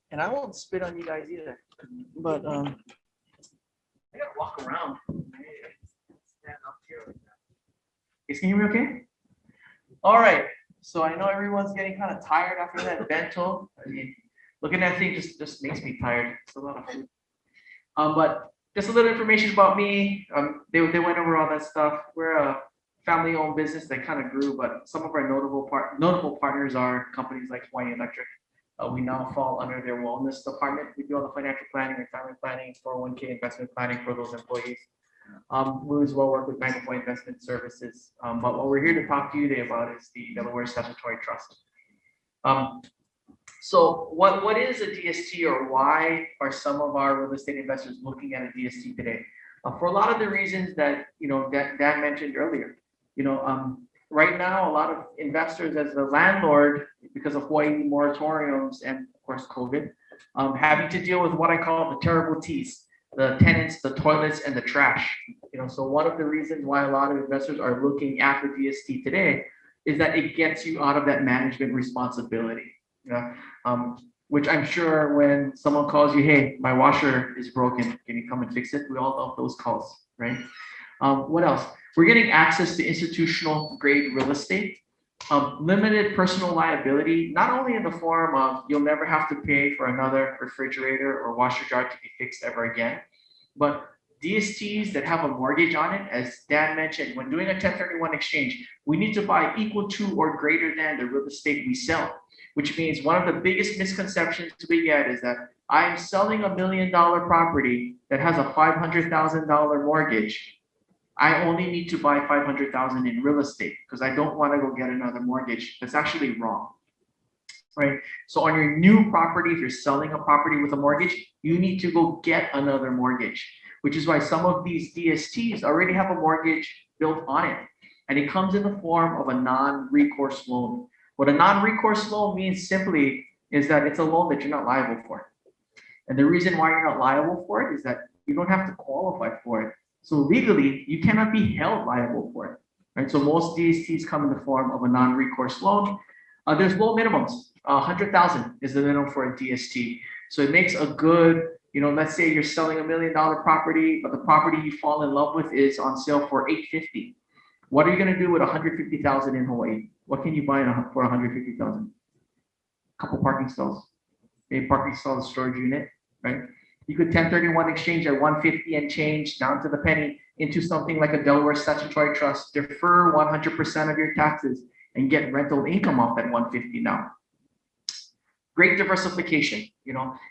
And I won't spit on you guys either. But I gotta walk around. Stand up here like that. Can you hear me okay? All right. So I know everyone's getting kind of tired after that bento. I mean, looking at that thing just makes me tired. It's a lot of food. But just a little information about me. They went over all that stuff. We're a family-owned business that kind of grew, but some of our notable partners are companies like Hawaii Electric. We now fall under their wellness department. We do all the financial planning and family planning, 401k investment planning for those employees. We as well work with Bank of Hawaii Investment Services. But what we're here to talk to you today about is the Delaware Statutory Trust. So what is a DST, or why are some of our real estate investors looking at a DST today? For a lot of the reasons that Dan mentioned earlier. Right now, a lot of investors, as the landlord, because of Hawaii moratoriums and of course COVID, having to deal with what I call the terrible T's, the tenants, the toilets, and the trash. So one of the reasons why a lot of investors are looking at the DST today is that it gets you out of that management responsibility. Which I'm sure when someone calls you, hey, my washer is broken, can you come and fix it? We all love those calls, right? What else? We're getting access to institutional grade real estate, limited personal liability, not only in the form of you'll never have to pay for another refrigerator or washer jar to be fixed ever again, but DSTs that have a mortgage on it, as Dan mentioned, when doing a 1031 exchange, we need to buy equal to or greater than the real estate we sell, which means one of the biggest misconceptions we get is that I'm selling $1 million property that has a $500,000 mortgage. I only need to buy 500,000 in real estate because I don't want to go get another mortgage. That's actually wrong, right? So on your new property, if you're selling a property with a mortgage, you need to go get another mortgage, which is why some of these DSTs already have a mortgage built on it. And it comes in the form of a non-recourse loan. What a non-recourse loan means simply is that it's a loan that you're not liable for. And the reason why you're not liable for it is that you don't have to qualify for it. So legally, you cannot be held liable for it, right? So most DSTs come in the form of a non-recourse loan. There's low minimums. 100,000 is the minimum for a DST. So it makes a good, let's say you're selling $1 million property, but the property you fall in love with is on sale for $850,000. What are you going to do with $150,000 in Hawaii? What can you buy for $150,000? A couple parking stalls, a parking stall, storage unit, right? You could 1031 exchange at 150 and change down to the penny into something like a Delaware Statutory Trust, defer 100% of your taxes and get rental income off that 150 now. Great diversification,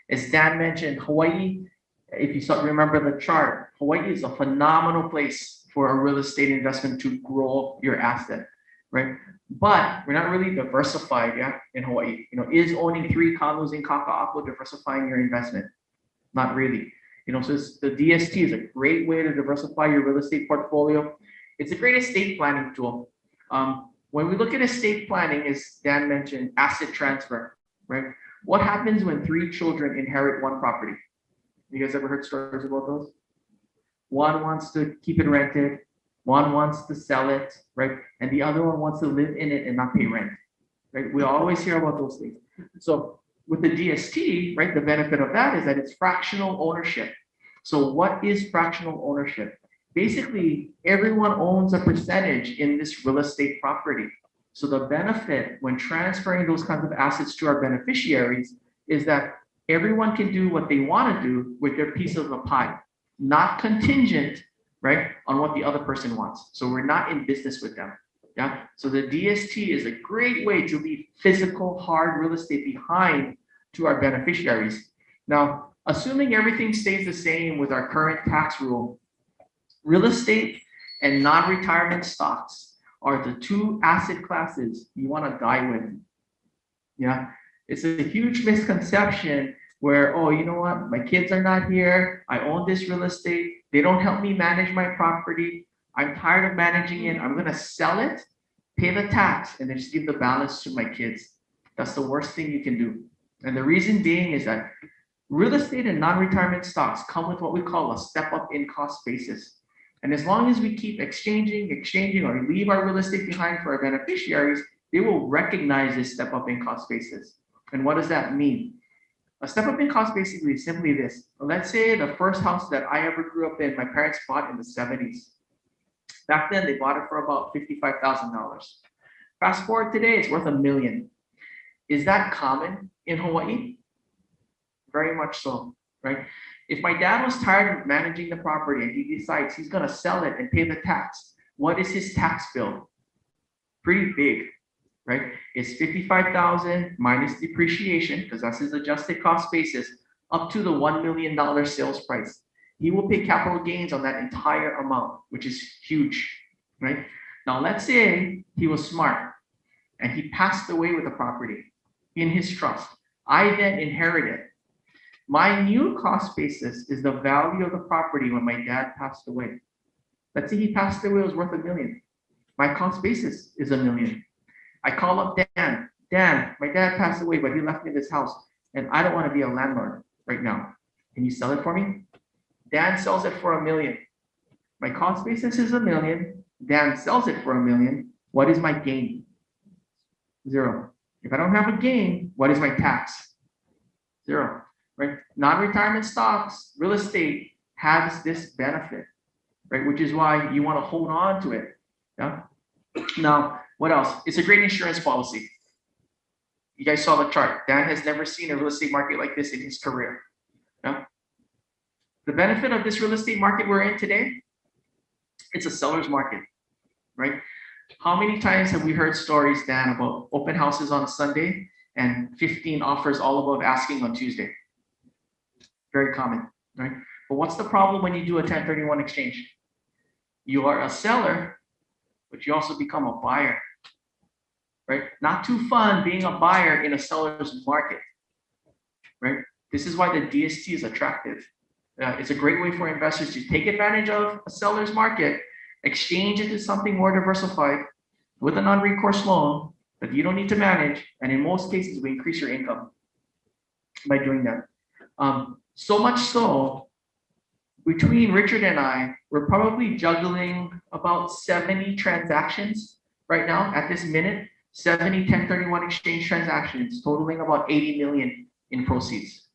as Dan mentioned, Hawaii, if you remember the chart, Hawaii is a phenomenal place for a real estate investment to grow your asset, right? But we're not really diversified, in Hawaii. Is owning 3 condos in Kaka'ako diversifying your investment? Not really. So the DST is a great way to diversify your real estate portfolio. It's a great estate planning tool. When we look at estate planning, as Dan mentioned, asset transfer, right? What happens when 3 children inherit one property? You guys ever heard stories about those? One wants to keep it rented, one wants to sell it, right? And the other one wants to live in it and not pay rent, right? We always hear about those things. So with the DST, right, the benefit of that is that it's fractional ownership. So what is fractional ownership? Basically, everyone owns a percentage in this real estate property. So the benefit when transferring those kinds of assets to our beneficiaries is that everyone can do what they want to do with their piece of the pie, not contingent, right, on what the other person wants. So we're not in business with them. Yeah. So the DST is a great way to leave physical, hard real estate behind to our beneficiaries. Now, assuming everything stays the same with our current tax rule, real estate and non-retirement stocks are the 2 asset classes you want to die with. Yeah. It's a huge misconception where, oh, you know what? My kids are not here. I own this real estate. They don't help me manage my property. I'm tired of managing it. I'm going to sell it, pay the tax, and then just give the balance to my kids. That's the worst thing you can do. And the reason being is that real estate and non-retirement stocks come with what we call a step-up in cost basis. And as long as we keep exchanging, or leave our real estate behind for our beneficiaries, they will recognize this step-up in cost basis. And what does that mean? A step-up in cost basically is simply this. Let's say the first house that I ever grew up in, my parents bought in the 70s. Back then, they bought it for about $55,000. Fast forward today, it's worth $1 million. Is that common in Hawaii? Very much so, right? If my dad was tired of managing the property and he decides he's going to sell it and pay the tax, what is his tax bill? Pretty big, right? It's $55,000 minus depreciation, because that's his adjusted cost basis, up to the $1 million sales price. He will pay capital gains on that entire amount, which is huge, right? Now, let's say he was smart and he passed away with the property in his trust. I then inherit it. My new cost basis is the value of the property when my dad passed away. Let's say he passed away, it was worth $1 million. My cost basis is $1 million. I call up Dan. Dan, my dad passed away, but he left me this house, and I don't want to be a landlord right now. Can you sell it for me? Dan sells it for $1 million. My cost basis is $1 million. Dan sells it for $1 million. What is my gain? 0. If I don't have a gain, what is my tax? 0. Right? Non-retirement stocks, real estate has this benefit, right? Which is why you want to hold on to it. Yeah. Now, what else? It's a great insurance policy. You guys saw the chart. Dan has never seen a real estate market like this in his career. Yeah. the benefit of this real estate market we're in today, it's a seller's market, right? How many times have we heard stories, Dan, about open houses on Sunday and 15 offers all above asking on Tuesday? Very common, right? But what's the problem when you do a 1031 exchange? You are a seller, but you also become a buyer, right? Not too fun being a buyer in a seller's market, right? This is why the DST is attractive. It's a great way for investors to take advantage of a seller's market, exchange into something more diversified with a non-recourse loan that you don't need to manage, and in most cases, we increase your income by doing that. So much so, between Richard and I, we're probably juggling about 70 transactions right now at this minute, 70 1031 exchange transactions totaling about 80 million in proceeds,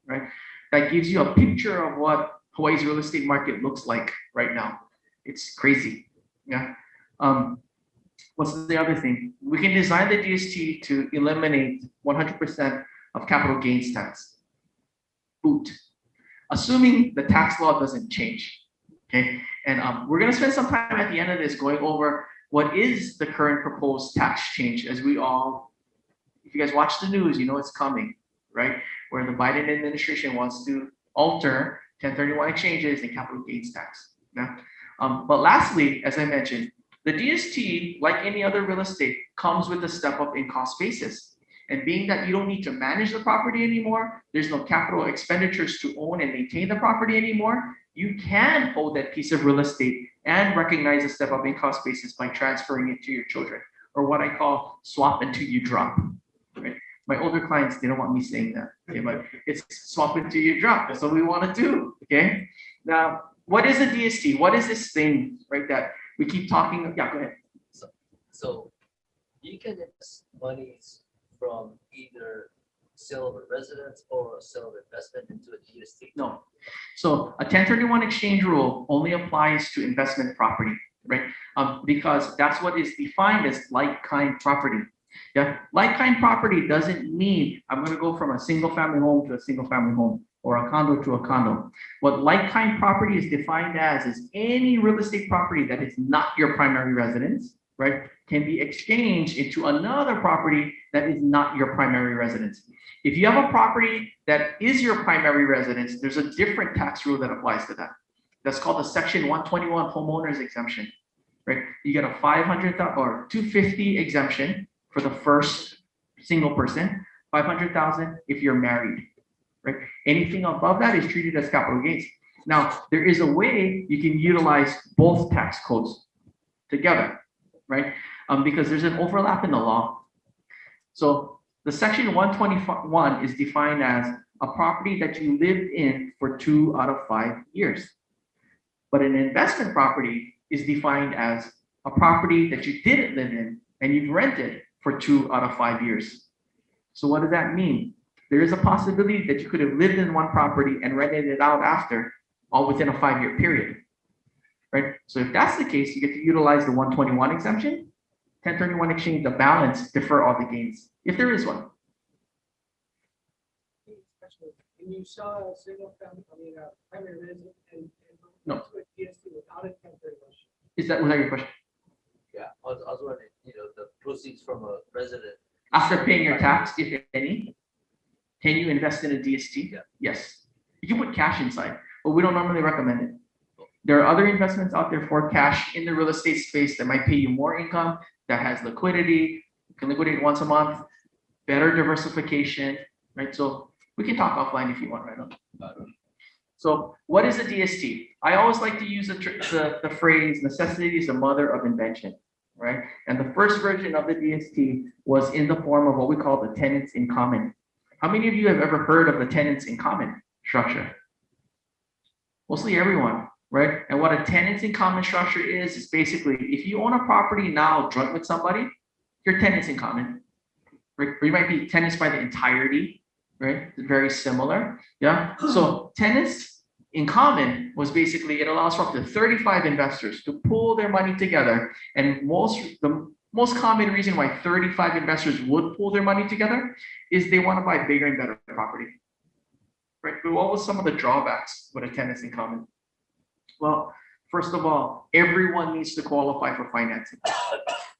right? That gives you a picture of what Hawaii's real estate market looks like right now. It's crazy, yeah. What's the other thing? We can design the DST to eliminate 100% of capital gains tax. Boot. Assuming the tax law doesn't change, okay? And we're gonna spend some time at the end of this going over what is the current proposed tax change, as we all, if you guys watch the news, you know it's coming, right? Where the Biden administration wants to alter 1031 exchanges and capital gains tax. Yeah? But lastly, as I mentioned, the DST, like any other real estate, comes with a step up in cost basis. And being that you don't need to manage the property anymore, there's no capital expenditures to own and maintain the property anymore, you can hold that piece of real estate and recognize a step up in cost basis by transferring it to your children, or what I call swap until you drop. Right? My older clients, they don't want me saying that, okay, but it's swap until you drop. That's what we want to do, okay? Now, what is a DST? What is this thing, right, that we keep talking? Yeah, go ahead. So you can invest monies from either sale of a residence or sale of investment into a DST. No. So a 1031 exchange rule only applies to investment property, right? Because that's what is defined as like-kind property. Yeah, like-kind property doesn't mean I'm going to go from a single-family home to a single-family home or a condo to a condo. What like-kind property is defined as is any real estate property that is not your primary residence, right, can be exchanged into another property that is not your primary residence. If you have a property that is your primary residence, there's a different tax rule that applies to that. That's called the Section 121 homeowners exemption, right? You get a 500,000 or 250 exemption for the first single person, 500,000 if you're married, right? Anything above that is treated as capital gains. Now, there is a way you can utilize both tax codes together, right? Because there's an overlap in the law. So the Section 121 is defined as a property that you lived in for 2 out of 5 years. But an investment property is defined as a property that you didn't live in and you've rented for 2 out of 5 years. So what does that mean? There is a possibility that you could have lived in one property and rented it out after, all within a 5-year period, right? So if that's the case, you get to utilize the 121 exemption, 1031 exchange, the balance, defer all the gains, if there is one. When you saw a single family, primary residence and No. went to a DST without a 1031. Was that your question? Yeah, I was wondering, the proceeds from a resident. After paying your tax, if any, can you invest in a DST? Yeah. Yes. You can put cash inside, but we don't normally recommend it. There are other investments out there for cash in the real estate space that might pay you more income, that has liquidity, you can liquidate once a month, better diversification, right? So we can talk offline if you want, right? So what is a DST? I always like to use the phrase, necessity is the mother of invention, right? And the first version of the DST was in the form of what we call the tenants in common. How many of you have ever heard of the tenants in common structure? Mostly everyone, right? And what a tenants in common structure is basically, if you own a property now joint with somebody, you're tenants in common, right? Or you might be tenants by the entirety, right? Very similar, yeah? So tenants in common was basically, it allows for up to 35 investors to pool their money together. And the most common reason why 35 investors would pool their money together is they want to buy bigger and better property. right? But what was some of the drawbacks with a tenants in common? Well, first of all, everyone needs to qualify for financing,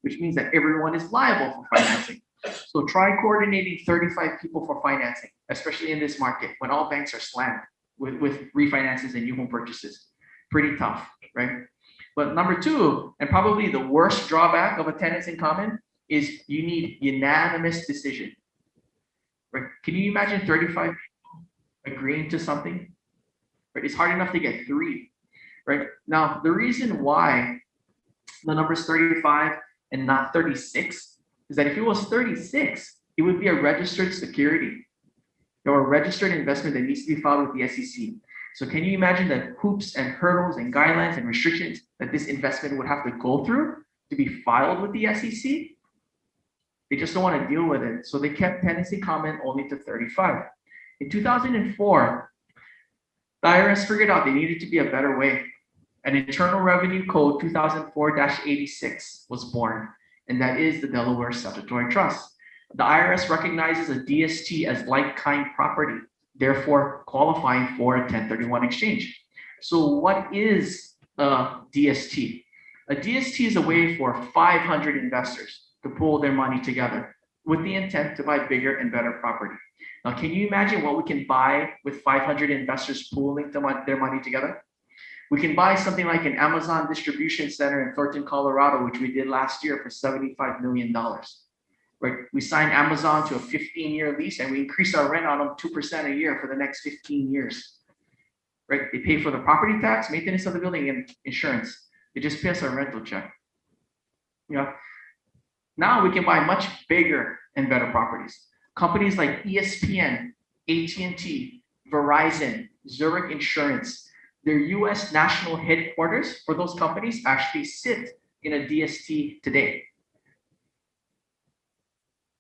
which means that everyone is liable for financing. So try coordinating 35 people for financing, especially in this market when all banks are slammed with refinances and new home purchases. Pretty tough, right? But number two, and probably the worst drawback of a tenants in common, is you need unanimous decision. Right? Can you imagine 35 people agreeing to something? Right? It's hard enough to get 3. Right? Now, the reason why the number is 35 and not 36 is that if it was 36, it would be a registered security or a registered investment that needs to be filed with the SEC. So can you imagine the hoops and hurdles and guidelines and restrictions that this investment would have to go through to be filed with the SEC? They just don't want to deal with it. So they kept tenants in common only to 35. In 2004, the IRS figured out they needed to be a better way. An Internal Revenue Code 2004-86 was born, and that is the Delaware Statutory Trust. The IRS recognizes a DST as like-kind property, therefore qualifying for a 1031 exchange. So what is a DST? A DST is a way for 500 investors to pool their money together with the intent to buy bigger and better property. Now, can you imagine what we can buy with 500 investors pooling their money together? We can buy something like an Amazon distribution center in Thornton, Colorado, which we did last year for $75 million. Right? We signed Amazon to a 15-year lease and we increased our rent on them 2% a year for the next 15 years. Right? They pay for the property tax, maintenance of the building, and insurance. They just pay us a rental check. Yeah. Now we can buy much bigger and better properties. Companies like ESPN, AT&T, Verizon, Zurich Insurance, their US national headquarters for those companies actually sit in a DST today.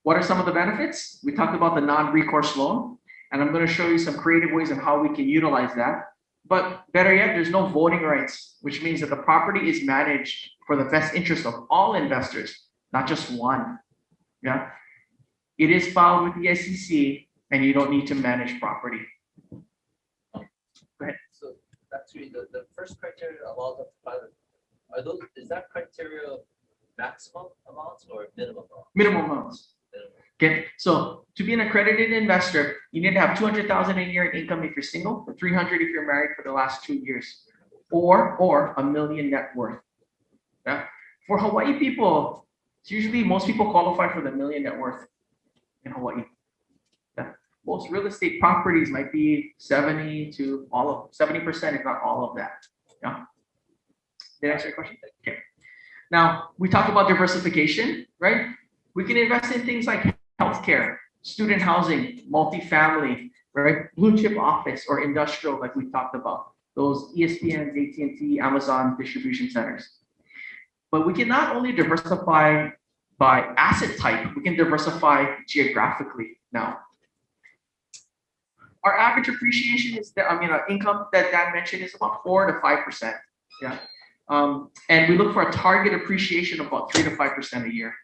What are some of the benefits? We talked about the non-recourse loan, and I'm going to show you some creative ways on how we can utilize that. But better yet, there's no voting rights, which means that the property is managed for the best interest of all investors, not just one. Yeah, it is filed with the SEC, and you don't need to manage property. Go ahead. So actually, the first criteria allows them to file it. Is that criteria maximum amounts or minimum amounts? Minimum amounts. Okay, so to be an accredited investor, you need to have 200,000 a year in income if you're single, or 300 if you're married for the last 2 years, or $1 million net worth. Yeah, for Hawaii people, it's usually most people qualify for the $1 million net worth in Hawaii. Yeah. Most real estate properties might be 70% if not all of that. Yeah. Did I answer your question? Okay. Now we talked about diversification, right? We can invest in things like healthcare, student housing, multifamily, right? Blue chip office or industrial, like we talked about, those ESPNs, AT&T, Amazon distribution centers. But we can not only diversify by asset type, we can diversify geographically now. Our average appreciation is, income that Dan mentioned is about 4 to 5%. Yeah. And we look for a target appreciation of about 3 to 5% a year.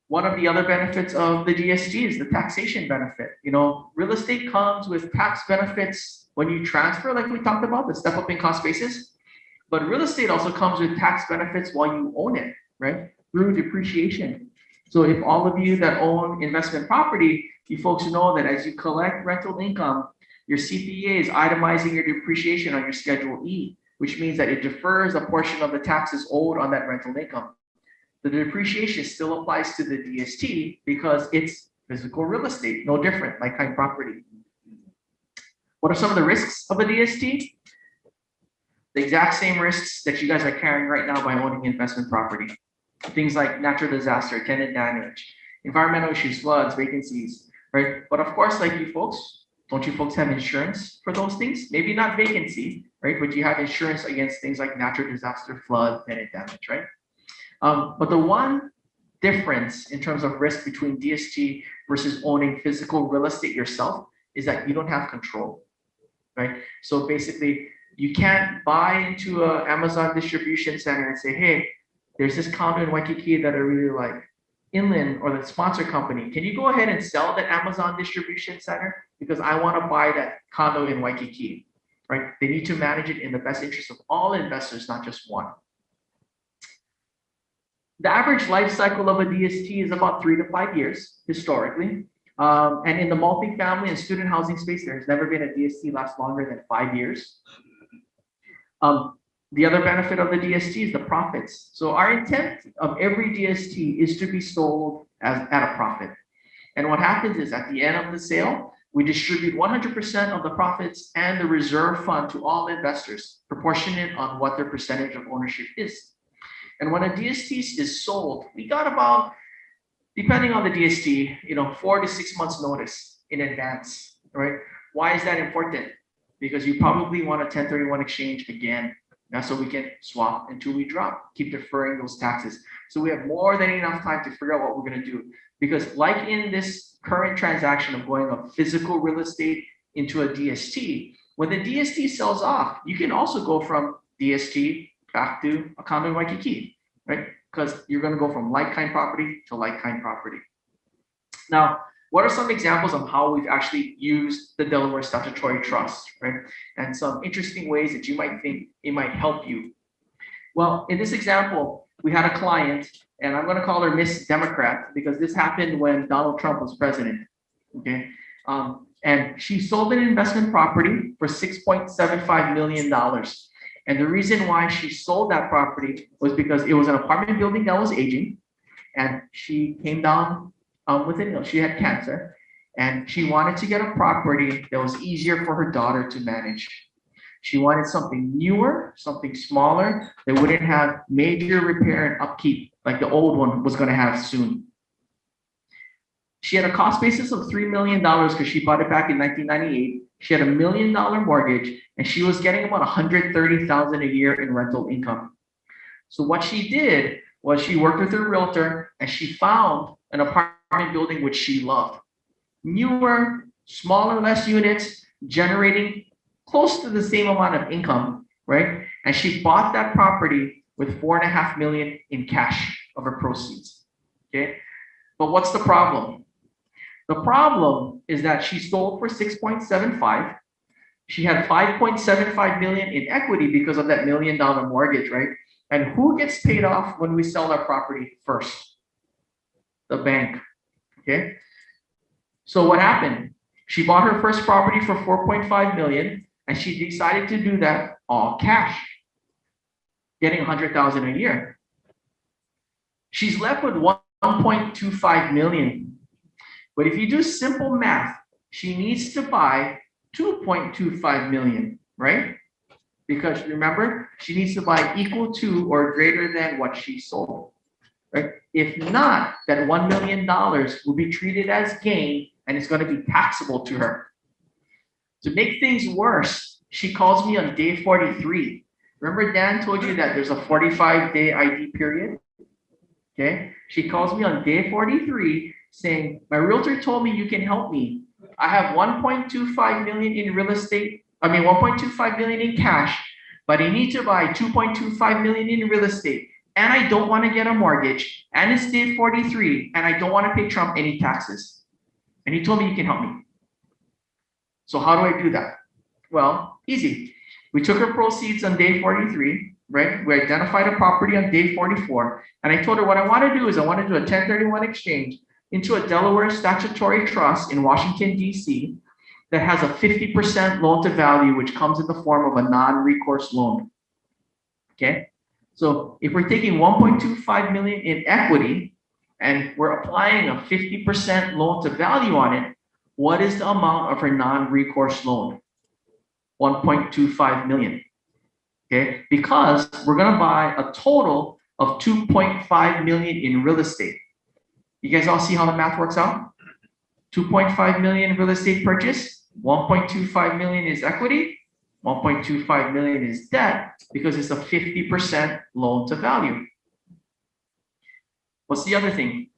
One of the other benefits of the DST is the taxation benefit. You know, real estate comes with tax benefits when you transfer, like we talked about, the step up in cost basis. But real estate also comes with tax benefits while you own it, right? Through depreciation. So if all of you that own investment property, you folks know that as you collect rental income, your CPA is itemizing your depreciation on your Schedule E, which means that it defers a portion of the taxes owed on that rental income. The depreciation still applies to the DST because it's physical real estate, no different, like kind property. What are some of the risks of a DST? The exact same risks that you guys are carrying right now by owning investment property. Things like natural disaster, tenant damage, environmental issues, floods, vacancies, right? But of course, like you folks, don't you folks have insurance for those things? Maybe not vacancy, right? But you have insurance against things like natural disaster, flood, tenant damage, right? But the one difference in terms of risk between DST versus owning physical real estate yourself is that you don't have control, right? So basically, you can't buy into an Amazon distribution center and say, hey, there's this condo in Waikiki that I really like. Inland or the sponsor company, can you go ahead and sell the Amazon distribution center? Because I want to buy that condo in Waikiki, right? They need to manage it in the best interest of all investors, not just one. The average life cycle of a DST is about 3 to 5 years historically. And in the multifamily and student housing space, there's never been a DST last longer than 5 years. The other benefit of the DST is the profits. So our intent of every DST is to be sold at a profit. And what happens is at the end of the sale, we distribute 100% of the profits and the reserve fund to all investors, proportionate on what their percentage of ownership is. And when a DST is sold, we got about, depending on the DST, 4 to 6 months notice in advance, right? Why is that important? Because you probably want a 1031 exchange again. That's so we can swap until we drop, keep deferring those taxes. So we have more than enough time to figure out what we're going to do. Because like in this current transaction of going of physical real estate into a DST, when the DST sells off, you can also go from DST back to a condo in Waikiki, right? Because you're going to go from like-kind property to like-kind property. Now, what are some examples of how we've actually used the Delaware Statutory Trust, right? And some interesting ways that you might think it might help you. Well, in this example, we had a client, and I'm going to call her Miss Democrat because this happened when Donald Trump was president, okay? And she sold an investment property for $6.75 million. And the reason why she sold that property was because it was an apartment building that was aging, and she came down with it. She had cancer, and she wanted to get a property that was easier for her daughter to manage. She wanted something newer, something smaller that wouldn't have major repair and upkeep like the old one was going to have soon. She had a cost basis of $3 million because she bought it back in 1998. She had $1 million mortgage, and she was getting about $130,000 a year in rental income. So what she did was she worked with her realtor, and she found an apartment building which she loved. Newer, smaller, less units, generating close to the same amount of income, right? And she bought that property with $4.5 million in cash of her proceeds. Okay. But what's the problem? The problem is that she sold for 6.75. She had 5.75 million in equity because of that $1 million mortgage, right? And who gets paid off when we sell our property first? The bank. Okay. So what happened? She bought her first property for 4.5 million, and she decided to do that all cash, getting 100,000 a year. She's left with 1.25 million. But if you do simple math, she needs to buy 2.25 million, right? Because remember, she needs to buy equal to or greater than what she sold. Right? If not, that $1 million will be treated as gain, and it's going to be taxable to her. To make things worse, she calls me on day 43. Remember Dan told you that there's a 45-day ID period? Okay. She calls me on day 43 saying, my realtor told me you can help me. I have 1.25 million in real estate. 1.25 million in cash, but I need to buy 2.25 million in real estate. And I don't want to get a mortgage, and it's day 43, and I don't want to pay Trump any taxes. And he told me you can help me. So how do I do that? Well, easy. We took her proceeds on day 43, right? We identified a property on day 44, and I told her what I want to do is I want to do a 1031 exchange into a Delaware Statutory Trust in Washington, D.C. that has a 50% loan to value, which comes in the form of a non-recourse loan. Okay. So if we're taking 1.25 million in equity and we're applying a 50% loan to value on it, what is the amount of her non-recourse loan? 1.25 million. Okay, because we're going to buy a total of 2.5 million in real estate. You guys all see how the math works out? 2.5 million real estate purchase, 1.25 million is equity, 1.25 million is debt because it's a 50% loan to value. What's the other thing?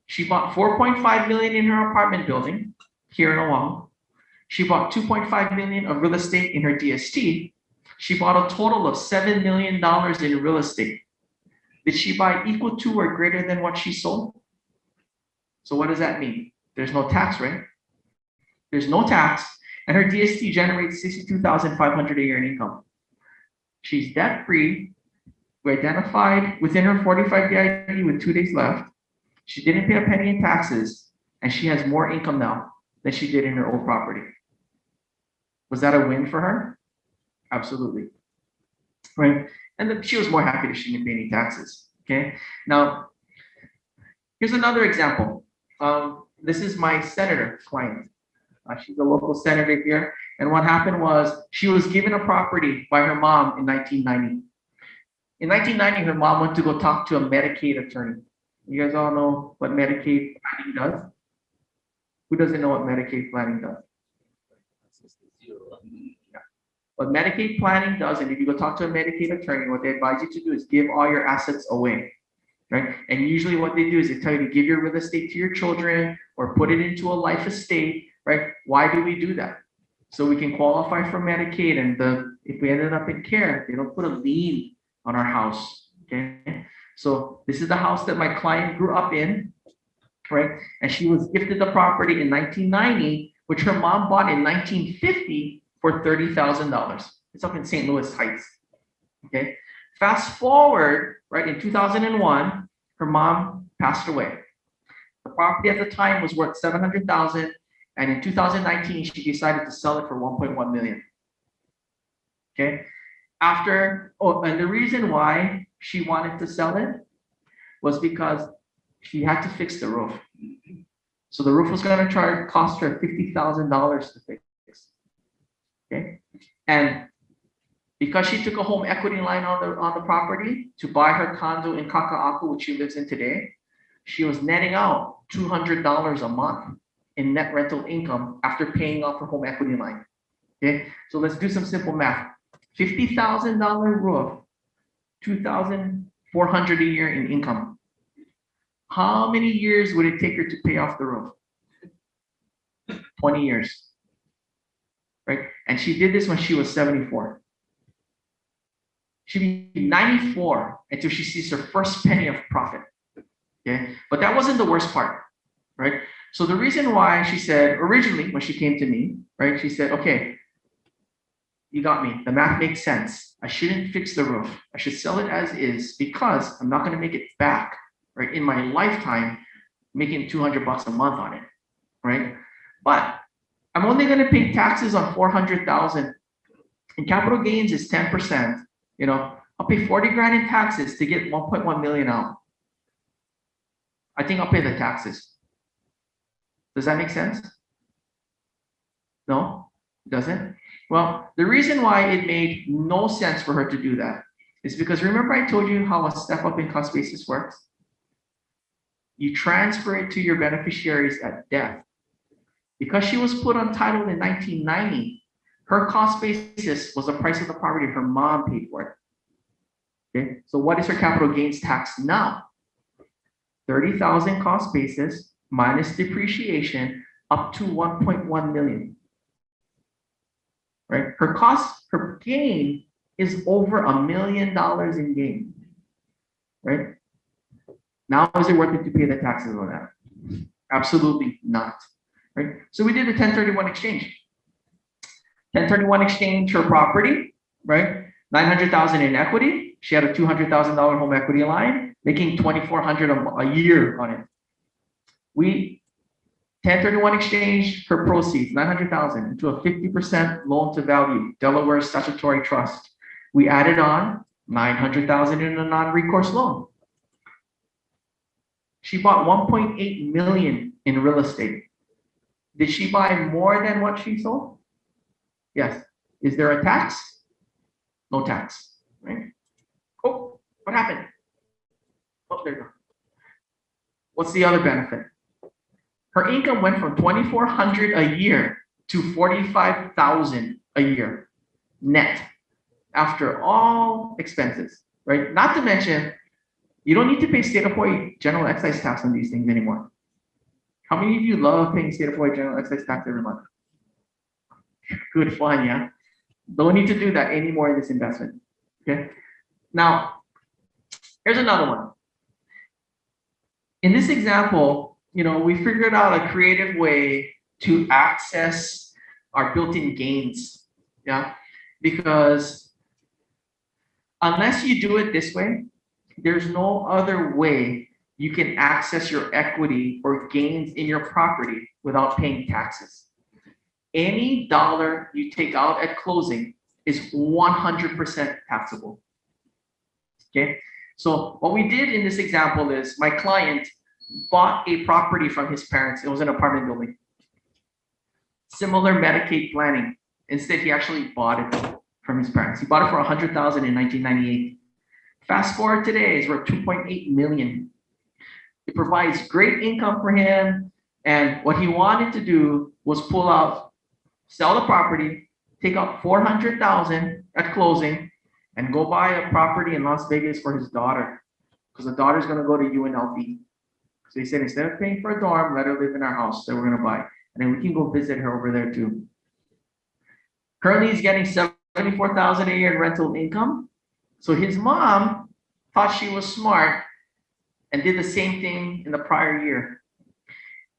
She bought 4.5 million in her apartment building here in Oahu. She bought 2.5 million of real estate in her DST. She bought a total of $7 million in real estate. Did she buy equal to or greater than what she sold? So what does that mean? There's no tax, right? There's no tax, and her DST generates $62,500 a year in income. She's debt-free. We identified within her 45-day ID with 2 days left. She didn't pay a penny in taxes, and she has more income now than she did in her old property. Was that a win for her? Absolutely. Right? And then she was more happy that she didn't pay any taxes. Okay. Now, here's another example. This is my senator client. She's a local senator here. And what happened was she was given a property by her mom in 1990. In 1990, her mom went to go talk to a Medicaid attorney. You guys all know what Medicaid planning does? Who doesn't know what Medicaid planning does? Yeah. What Medicaid planning does, and if you go talk to a Medicaid attorney, what they advise you to do is give all your assets away, right? And usually what they do is they tell you to give your real estate to your children or put it into a life estate, right? Why do we do that? So we can qualify for Medicaid, and if we ended up in care, they don't put a lien on our house, okay? So this is the house that my client grew up in, right? And she was gifted the property in 1990, which her mom bought in 1950 for $30,000. It's up in St. Louis Heights, okay? Fast forward, right, in 2001, her mom passed away. The property at the time was worth $700,000, and in 2019, she decided to sell it for $1.1 million, okay? And the reason why she wanted to sell it was because she had to fix the roof. So the roof was going to cost her $50,000 to fix. Okay, and because she took a home equity line on the property to buy her condo in Kaka'aku, which she lives in today, she was netting out $200 a month in net rental income after paying off her home equity line. Okay, so let's do some simple math. $50,000 roof, $2,400 a year in income. How many years would it take her to pay off the roof? 20 years, right? And she did this when she was 74. She'll be 94 until she sees her first penny of profit, okay? But that wasn't the worst part, right? So the reason why she said, originally, when she came to me, right, she said, okay, you got me. The math makes sense. I shouldn't fix the roof. I should sell it as is because I'm not going to make it back, right, in my lifetime, making $200 a month on it, right? But I'm only going to pay taxes on $400,000, and capital gains is 10%. You know, I'll pay 40 grand in taxes to get 1.1 million out. I think I'll pay the taxes. Does that make sense? No, it doesn't. Well, the reason why it made no sense for her to do that is because remember I told you how a step up in cost basis works? You transfer it to your beneficiaries at death. Because she was put on title in 1990, her cost basis was the price of the property her mom paid for it. Okay, so what is her capital gains tax now? 30,000 cost basis minus depreciation up to 1.1 million. Right? Her gain is over $1 million in gain. Right? Now is it worth it to pay the taxes on that? Absolutely not. Right? So we did a 1031 exchange. 1031 exchange her property, right? 900,000 in equity. She had a $200,000 home equity line, making $2,400 a year on it. We 1031 exchange her proceeds, 900,000, into a 50% loan to value, Delaware Statutory Trust. We added on 900,000 in a non-recourse loan. She bought 1.8 million in real estate. Did she buy more than what she sold? Yes. Is there a tax? No tax, right? Oh, what happened? Oh, there you go. What's the other benefit? Her income went from $2,400 a year to $45,000 a year net after all expenses, right? Not to mention, you don't need to pay state of Hawaii general excise tax on these things anymore. How many of you love paying state of Hawaii general excise tax every month? Good fun, yeah? Don't need to do that anymore in this investment, okay? Now, here's another one. In this example, we figured out a creative way to access our built-in gains. Yeah. Because unless you do it this way, there's no other way you can access your equity or gains in your property without paying taxes. Any dollar you take out at closing is 100% taxable. Okay, so what we did in this example is my client bought a property from his parents. It was an apartment building. Similar Medicaid planning. Instead, he actually bought it from his parents. He bought it for $100,000 in 1998. Fast forward today, it's worth $2.8 million. It provides great income for him. And what he wanted to do was sell the property, take out $400,000 at closing, and go buy a property in Las Vegas for his daughter, because the daughter's going to go to UNLV. So he said, instead of paying for a dorm, let her live in our house that we're going to buy, and then we can go visit her over there too. Currently, he's getting $74,000 a year in rental income. So his mom thought she was smart and did the same thing in the prior year.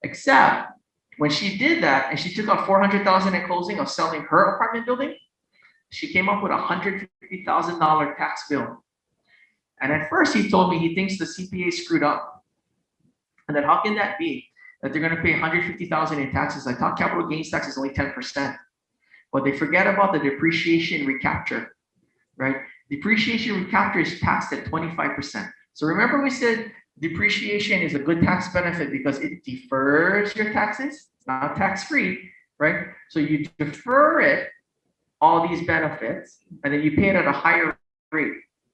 Except when she did that and she took out $400,000 at closing of selling her apartment building, she came up with a $150,000 tax bill. And at first he told me he thinks the CPA screwed up. And then how can that be? That they're going to pay $150,000 in taxes. I thought capital gains tax is only 10%. But they forget about the depreciation recapture, right? Depreciation recapture is taxed at 25%. So remember we said depreciation is a good tax benefit because it defers your taxes. It's not tax-free, right? So you defer it, all these benefits, and then you pay it at a higher rate.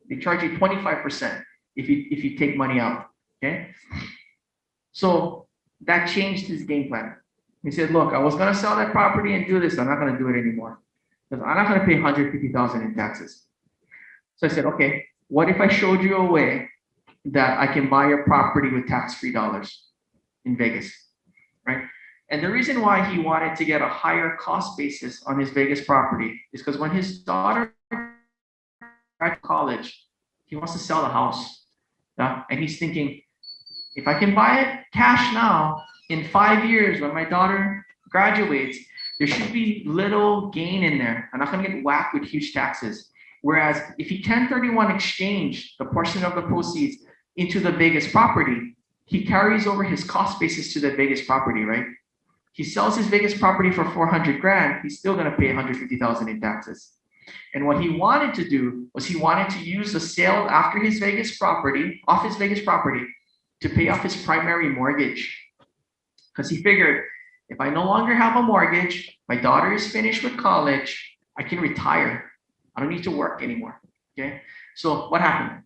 They charge you 25% if you take money out, okay? So that changed his game plan. He said, look, I was gonna sell that property and do this, I'm not gonna do it anymore, because I'm not gonna pay $150,000 in taxes. So I said, okay, what if I showed you a way that I can buy your property with tax-free dollars in Vegas, right? And the reason why he wanted to get a higher cost basis on his Vegas property is because when his daughter graduates college, he wants to sell the house. And he's thinking, if I can buy it cash now, in 5 years when my daughter graduates, there should be little gain in there. I'm not going to get whacked with huge taxes. Whereas if he 1031 exchange the portion of the proceeds into the Vegas property, he carries over his cost basis to the Vegas property, right? He sells his Vegas property for 400 grand, he's still going to pay 150,000 in taxes. And what he wanted to do was he wanted to use the sale after his Vegas property, off his Vegas property, to pay off his primary mortgage. Because he figured, if I no longer have a mortgage, my daughter is finished with college, I can retire. I don't need to work anymore, okay? So what happened?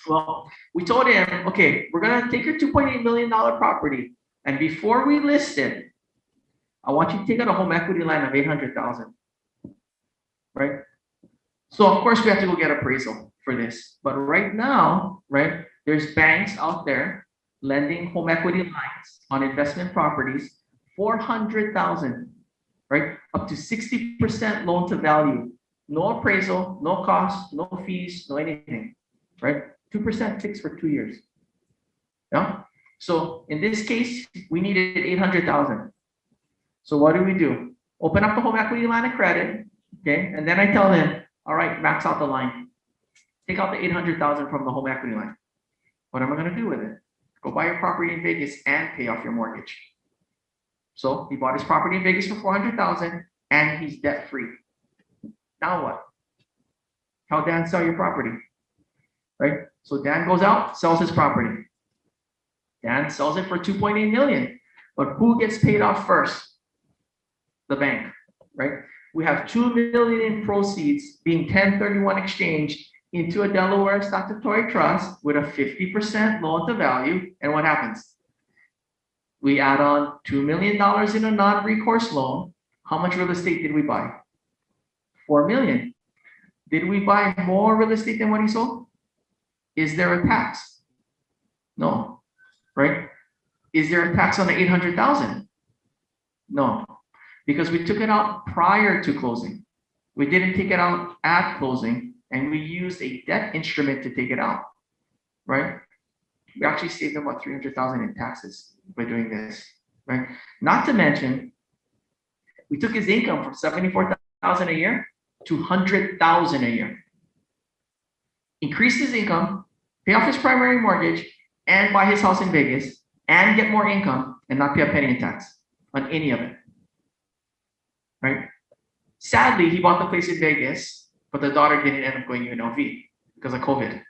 Well, we told him, okay, we're gonna take your $2.8 million property, and before we list it, I want you to take out a home equity line of $800,000, right? So of course we have to go get appraisal for this, but right now, right, there's banks out there lending home equity lines on investment properties, $400,000, right? Up to 60% loan to value, no appraisal, no cost, no fees, no anything, right? 2% fixed for 2 years. Yeah. So in this case, we needed 800,000. So what do? Open up the home equity line of credit, okay? And then I tell them, all right, max out the line. Take out the 800,000 from the home equity line. What am I going to do with it? Go buy your property in Vegas and pay off your mortgage. So he bought his property in Vegas for 400,000 and he's debt free. Now what? How Dan sell your property, right? So Dan goes out, sells his property. Dan sells it for 2.8 million. But who gets paid off first? The bank, right? We have 2 million in proceeds being 1031 exchanged into a Delaware Statutory Trust with a 50% loan to value. And what happens? We add on $2 million in a non-recourse loan. How much real estate did we buy? 4 million. Did we buy more real estate than what he sold? Is there a tax? No, right? Is there a tax on the 800,000? No, because we took it out prior to closing. We didn't take it out at closing, and we used a debt instrument to take it out, right? we actually saved them about 300,000 in taxes by doing this, right? Not to mention, we took his income from 74,000 a year to 100,000 a year. Increased his income, pay off his primary mortgage, and buy his house in Vegas, and get more income, and not pay a penny in tax on any of it, right? Sadly, he bought the place in Vegas, but the daughter didn't end up going UNLV because of COVID.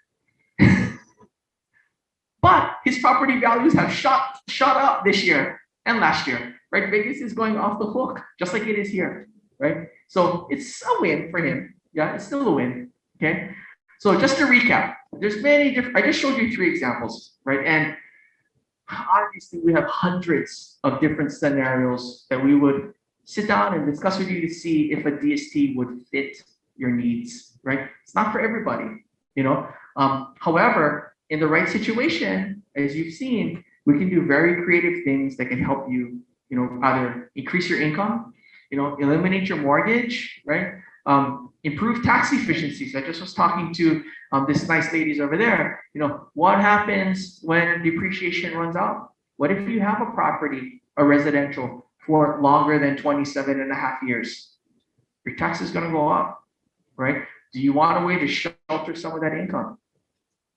But his property values have shot up this year and last year, right? Vegas is going off the hook, just like it is here, right? So it's a win for him. Yeah, it's still a win, okay? So just to recap, there's many different, I just showed you 3 examples, right? And obviously we have hundreds of different scenarios that we would sit down and discuss with you to see if a DST would fit your needs, right? It's not for everybody, you know? However, in the right situation, as you've seen, we can do very creative things that can help you, you know, either increase your income, you know, eliminate your mortgage, right? Improve tax efficiencies. I just was talking to this nice ladies over there. You know, what happens when depreciation runs out? What if you have a property, a residential, for longer than 27 and a half years? Your tax is going to go up, right? Do you want a way to shelter some of that income?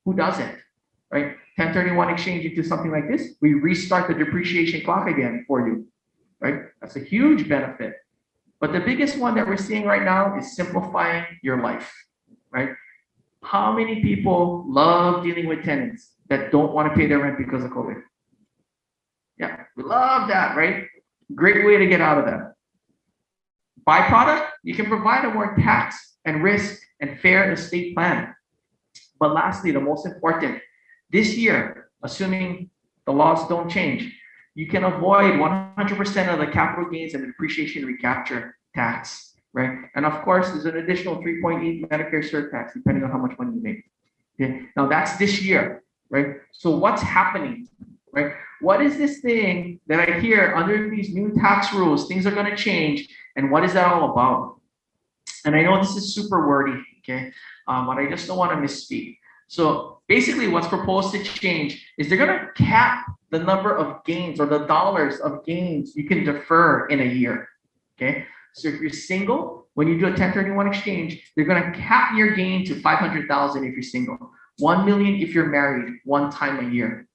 Who doesn't, right? 1031 exchange into something like this, we restart the depreciation clock again for you, right? That's a huge benefit. But the biggest one that we're seeing right now is simplifying your life, right? How many people love dealing with tenants that don't want to pay their rent because of COVID? Yeah, we love that, right? Great way to get out of that. Byproduct, you can provide a more tax and risk and fair estate plan. But lastly, the most important, this year, assuming the laws don't change, you can avoid 100% of the capital gains and depreciation recapture tax, right? And of course, there's an additional 3.8 Medicare surtax, depending on how much money you make. Okay? Now that's this year, right? So what's happening, right? What is this thing that I hear under these new tax rules, things are going to change, and what is that all about? And I know this is super wordy, okay? But I just don't want to misspeak. So basically what's proposed to change is they're going to cap the number of gains or the dollars of gains you can defer in a year, okay? So if you're single, when you do a 1031 exchange, they're going to cap your gain to 500,000 if you're single, 1 million if you're married, one time a year.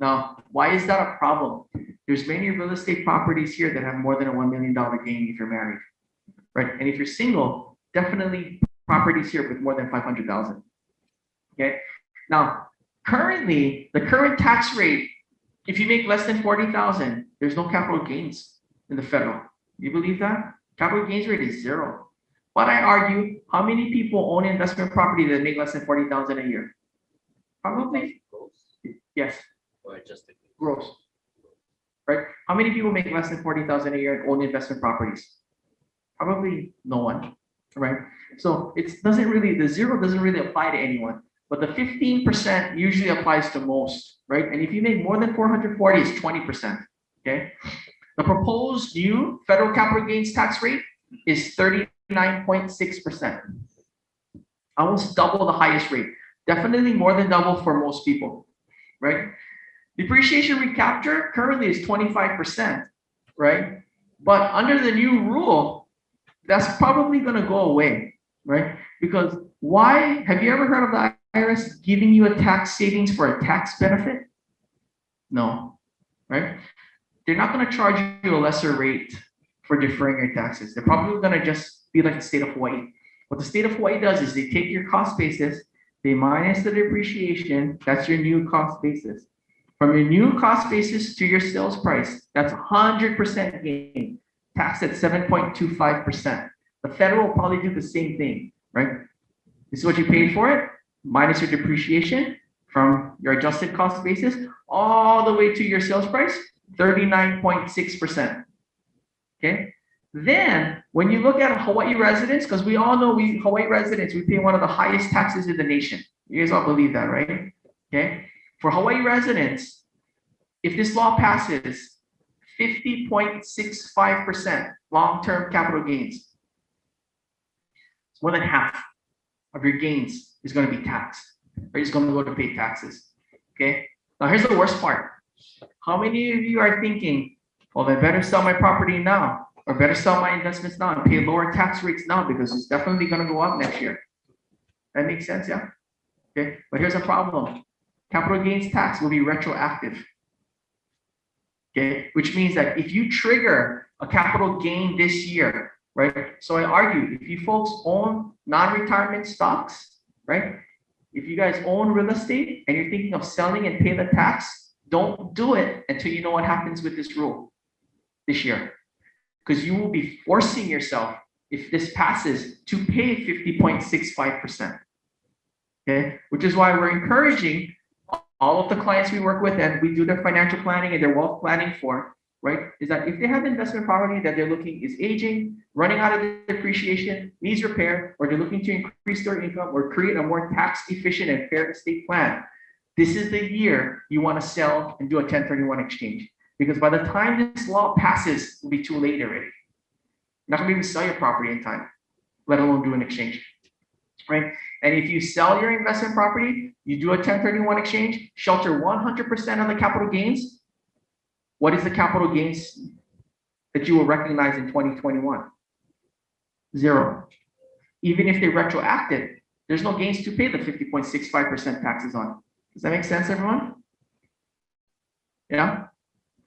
Now, why is that a problem? There's many real estate properties here that have more than a $1 million gain if you're married, right? And if you're single, definitely properties here with more than 500,000. Okay. Now, currently, the current tax rate, if you make less than 40,000, there's no capital gains in the federal. You believe that? Capital gains rate is 0. But I argue, how many people own investment property that make less than 40,000 a year? Probably. Yes. Or just Gross. Right? How many people make less than 40,000 a year and own investment properties? Probably no one. Right? So it doesn't really, the 0 doesn't really apply to anyone. But the 15% usually applies to most, right? And if you make more than 440, it's 20%, okay? The proposed new federal capital gains tax rate is 39.6%. Almost double the highest rate. Definitely more than double for most people, right? Depreciation recapture currently is 25%, right? But under the new rule, that's probably gonna go away, right? Because why, have you ever heard of the IRS giving you a tax savings for a tax benefit? No, right? They're not going to charge you a lesser rate for deferring your taxes. They're probably going to just be like the state of Hawaii. What the state of Hawaii does is they take your cost basis, they minus the depreciation, that's your new cost basis. From your new cost basis to your sales price, that's 100% gain, taxed at 7.25%. The federal will probably do the same thing, right? This is what you paid for it, minus your depreciation from your adjusted cost basis, all the way to your sales price, 39.6%. Okay. Then when you look at Hawaii residents, because we all know Hawaii residents, we pay one of the highest taxes in the nation. You guys all believe that, right? Okay. For Hawaii residents, if this law passes, 50.65% long-term capital gains. It's more than half of your gains is going to be taxed, or it's going to go to pay taxes. Okay. Now, here's the worst part. How many of you are thinking, well, I better sell my property now, or better sell my investments now and pay lower tax rates now because it's definitely going to go up next year? That makes sense, yeah? Okay, but here's a problem. Capital gains tax will be retroactive. Okay, which means that if you trigger a capital gain this year, right? So I argue, if you folks own non-retirement stocks, right? If you guys own real estate and you're thinking of selling and pay the tax, don't do it until you know what happens with this rule this year. Because you will be forcing yourself, if this passes, to pay 50.65%. Okay, which is why we're encouraging all of the clients we work with and we do their financial planning and their wealth planning for, right, is that if they have investment property that they're looking is aging, running out of depreciation, needs repair, or they're looking to increase their income or create a more tax efficient and fair estate plan, this is the year you want to sell and do a 1031 exchange. Because by the time this law passes, it'll be too late already. You're not going to be able to sell your property in time, let alone do an exchange, right? And if you sell your investment property, you do a 1031 exchange, shelter 100% of the capital gains. What is the capital gains that you will recognize in 2021? Zero. Even if they retroactive, there's no gains to pay the 50.65% taxes on. Does that make sense, everyone? Yeah?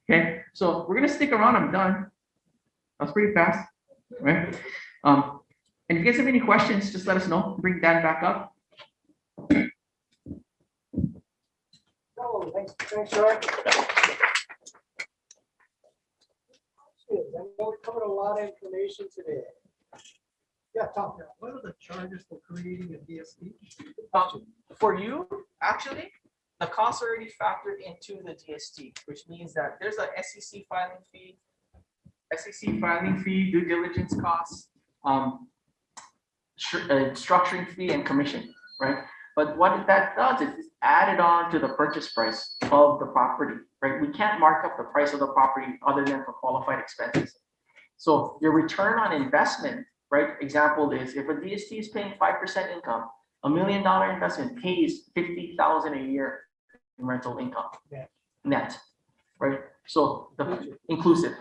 Okay, so we're gonna stick around, I'm done. That's pretty fast, right? And if you guys have any questions, just let us know. Bring Dan back up. Oh, thanks, George. I know we covered a lot of information today. Yeah, Tom. What are the charges for creating a DST? For you, actually, the costs are already factored into the DST, which means that there's a SEC filing fee, due diligence costs, structuring fee and commission, right? But what that does is it's added on to the purchase price of the property, right? We can't mark up the price of the property other than for qualified expenses. So your return on investment, right? Example is if a DST is paying 5% income, $1 million investment pays $50,000 a year in rental income net, right? So the inclusive.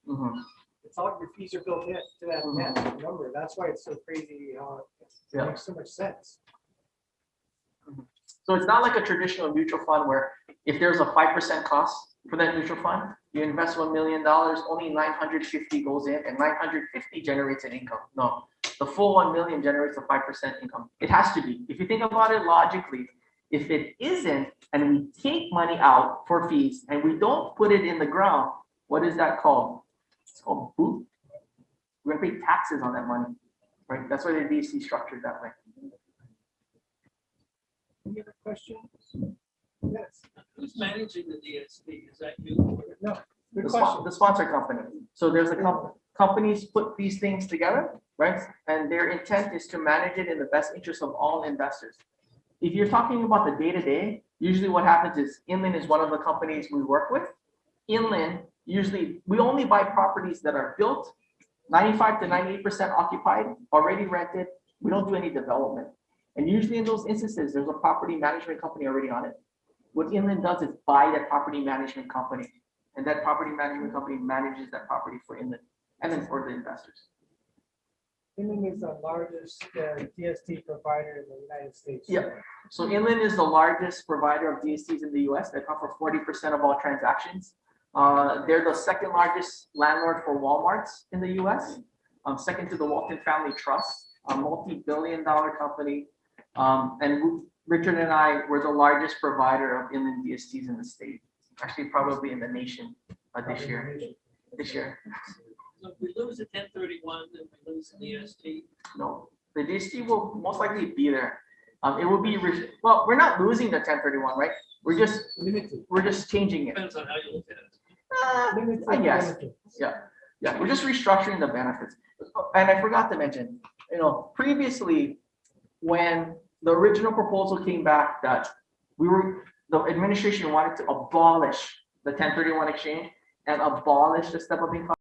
Mm-hmm. It's all your fees are built in to that net number. That's why it's so crazy. It makes so much sense. So it's not like a traditional mutual fund where if there's a 5% cost for that mutual fund, you invest $1 million, only 950 goes in and 950 generates an income. No, the full 1 million generates a 5% income. It has to be. If you think about it logically, if it isn't, and we take money out for fees and we don't put it in the ground, what is that called? It's called boot. We're gonna pay taxes on that money, right? That's why the DST is structured that way. Any other questions? Yes. Who's managing the DST? Is that you? No. Good The question. sponsor company. So there's a companies put these things together, right? And their intent is to manage it in the best interest of all investors. If you're talking about the day-to-day, usually what happens is Inland is one of the companies we work with. Inland, usually we only buy properties that are built, 95 to 98% occupied, already rented. We don't do any development. And usually in those instances, there's a property management company already on it. What Inland does is buy that property management company, and that property management company manages that property for Inland and then for the investors. Inland is the largest DST provider in the United States. Yeah. So Inland is the largest provider of DSTs in the US. They account for 40% of all transactions. They're the second largest landlord for Walmarts in the US, second to the Walton Family Trust, a multi-billion-dollar company. And Richard and I were the largest provider of Inland DSTs in the state, actually probably in the nation this year. So if we lose the 1031, then we lose the DST. No, the DST will most likely be there. It will be, well, we're not losing the 1031, right? We're just changing it. Depends on how you look at it. I guess. Yeah, we're just restructuring the benefits. And I forgot to mention, previously when the original proposal came back that the administration wanted to abolish the 1031 exchange and abolish the step-up income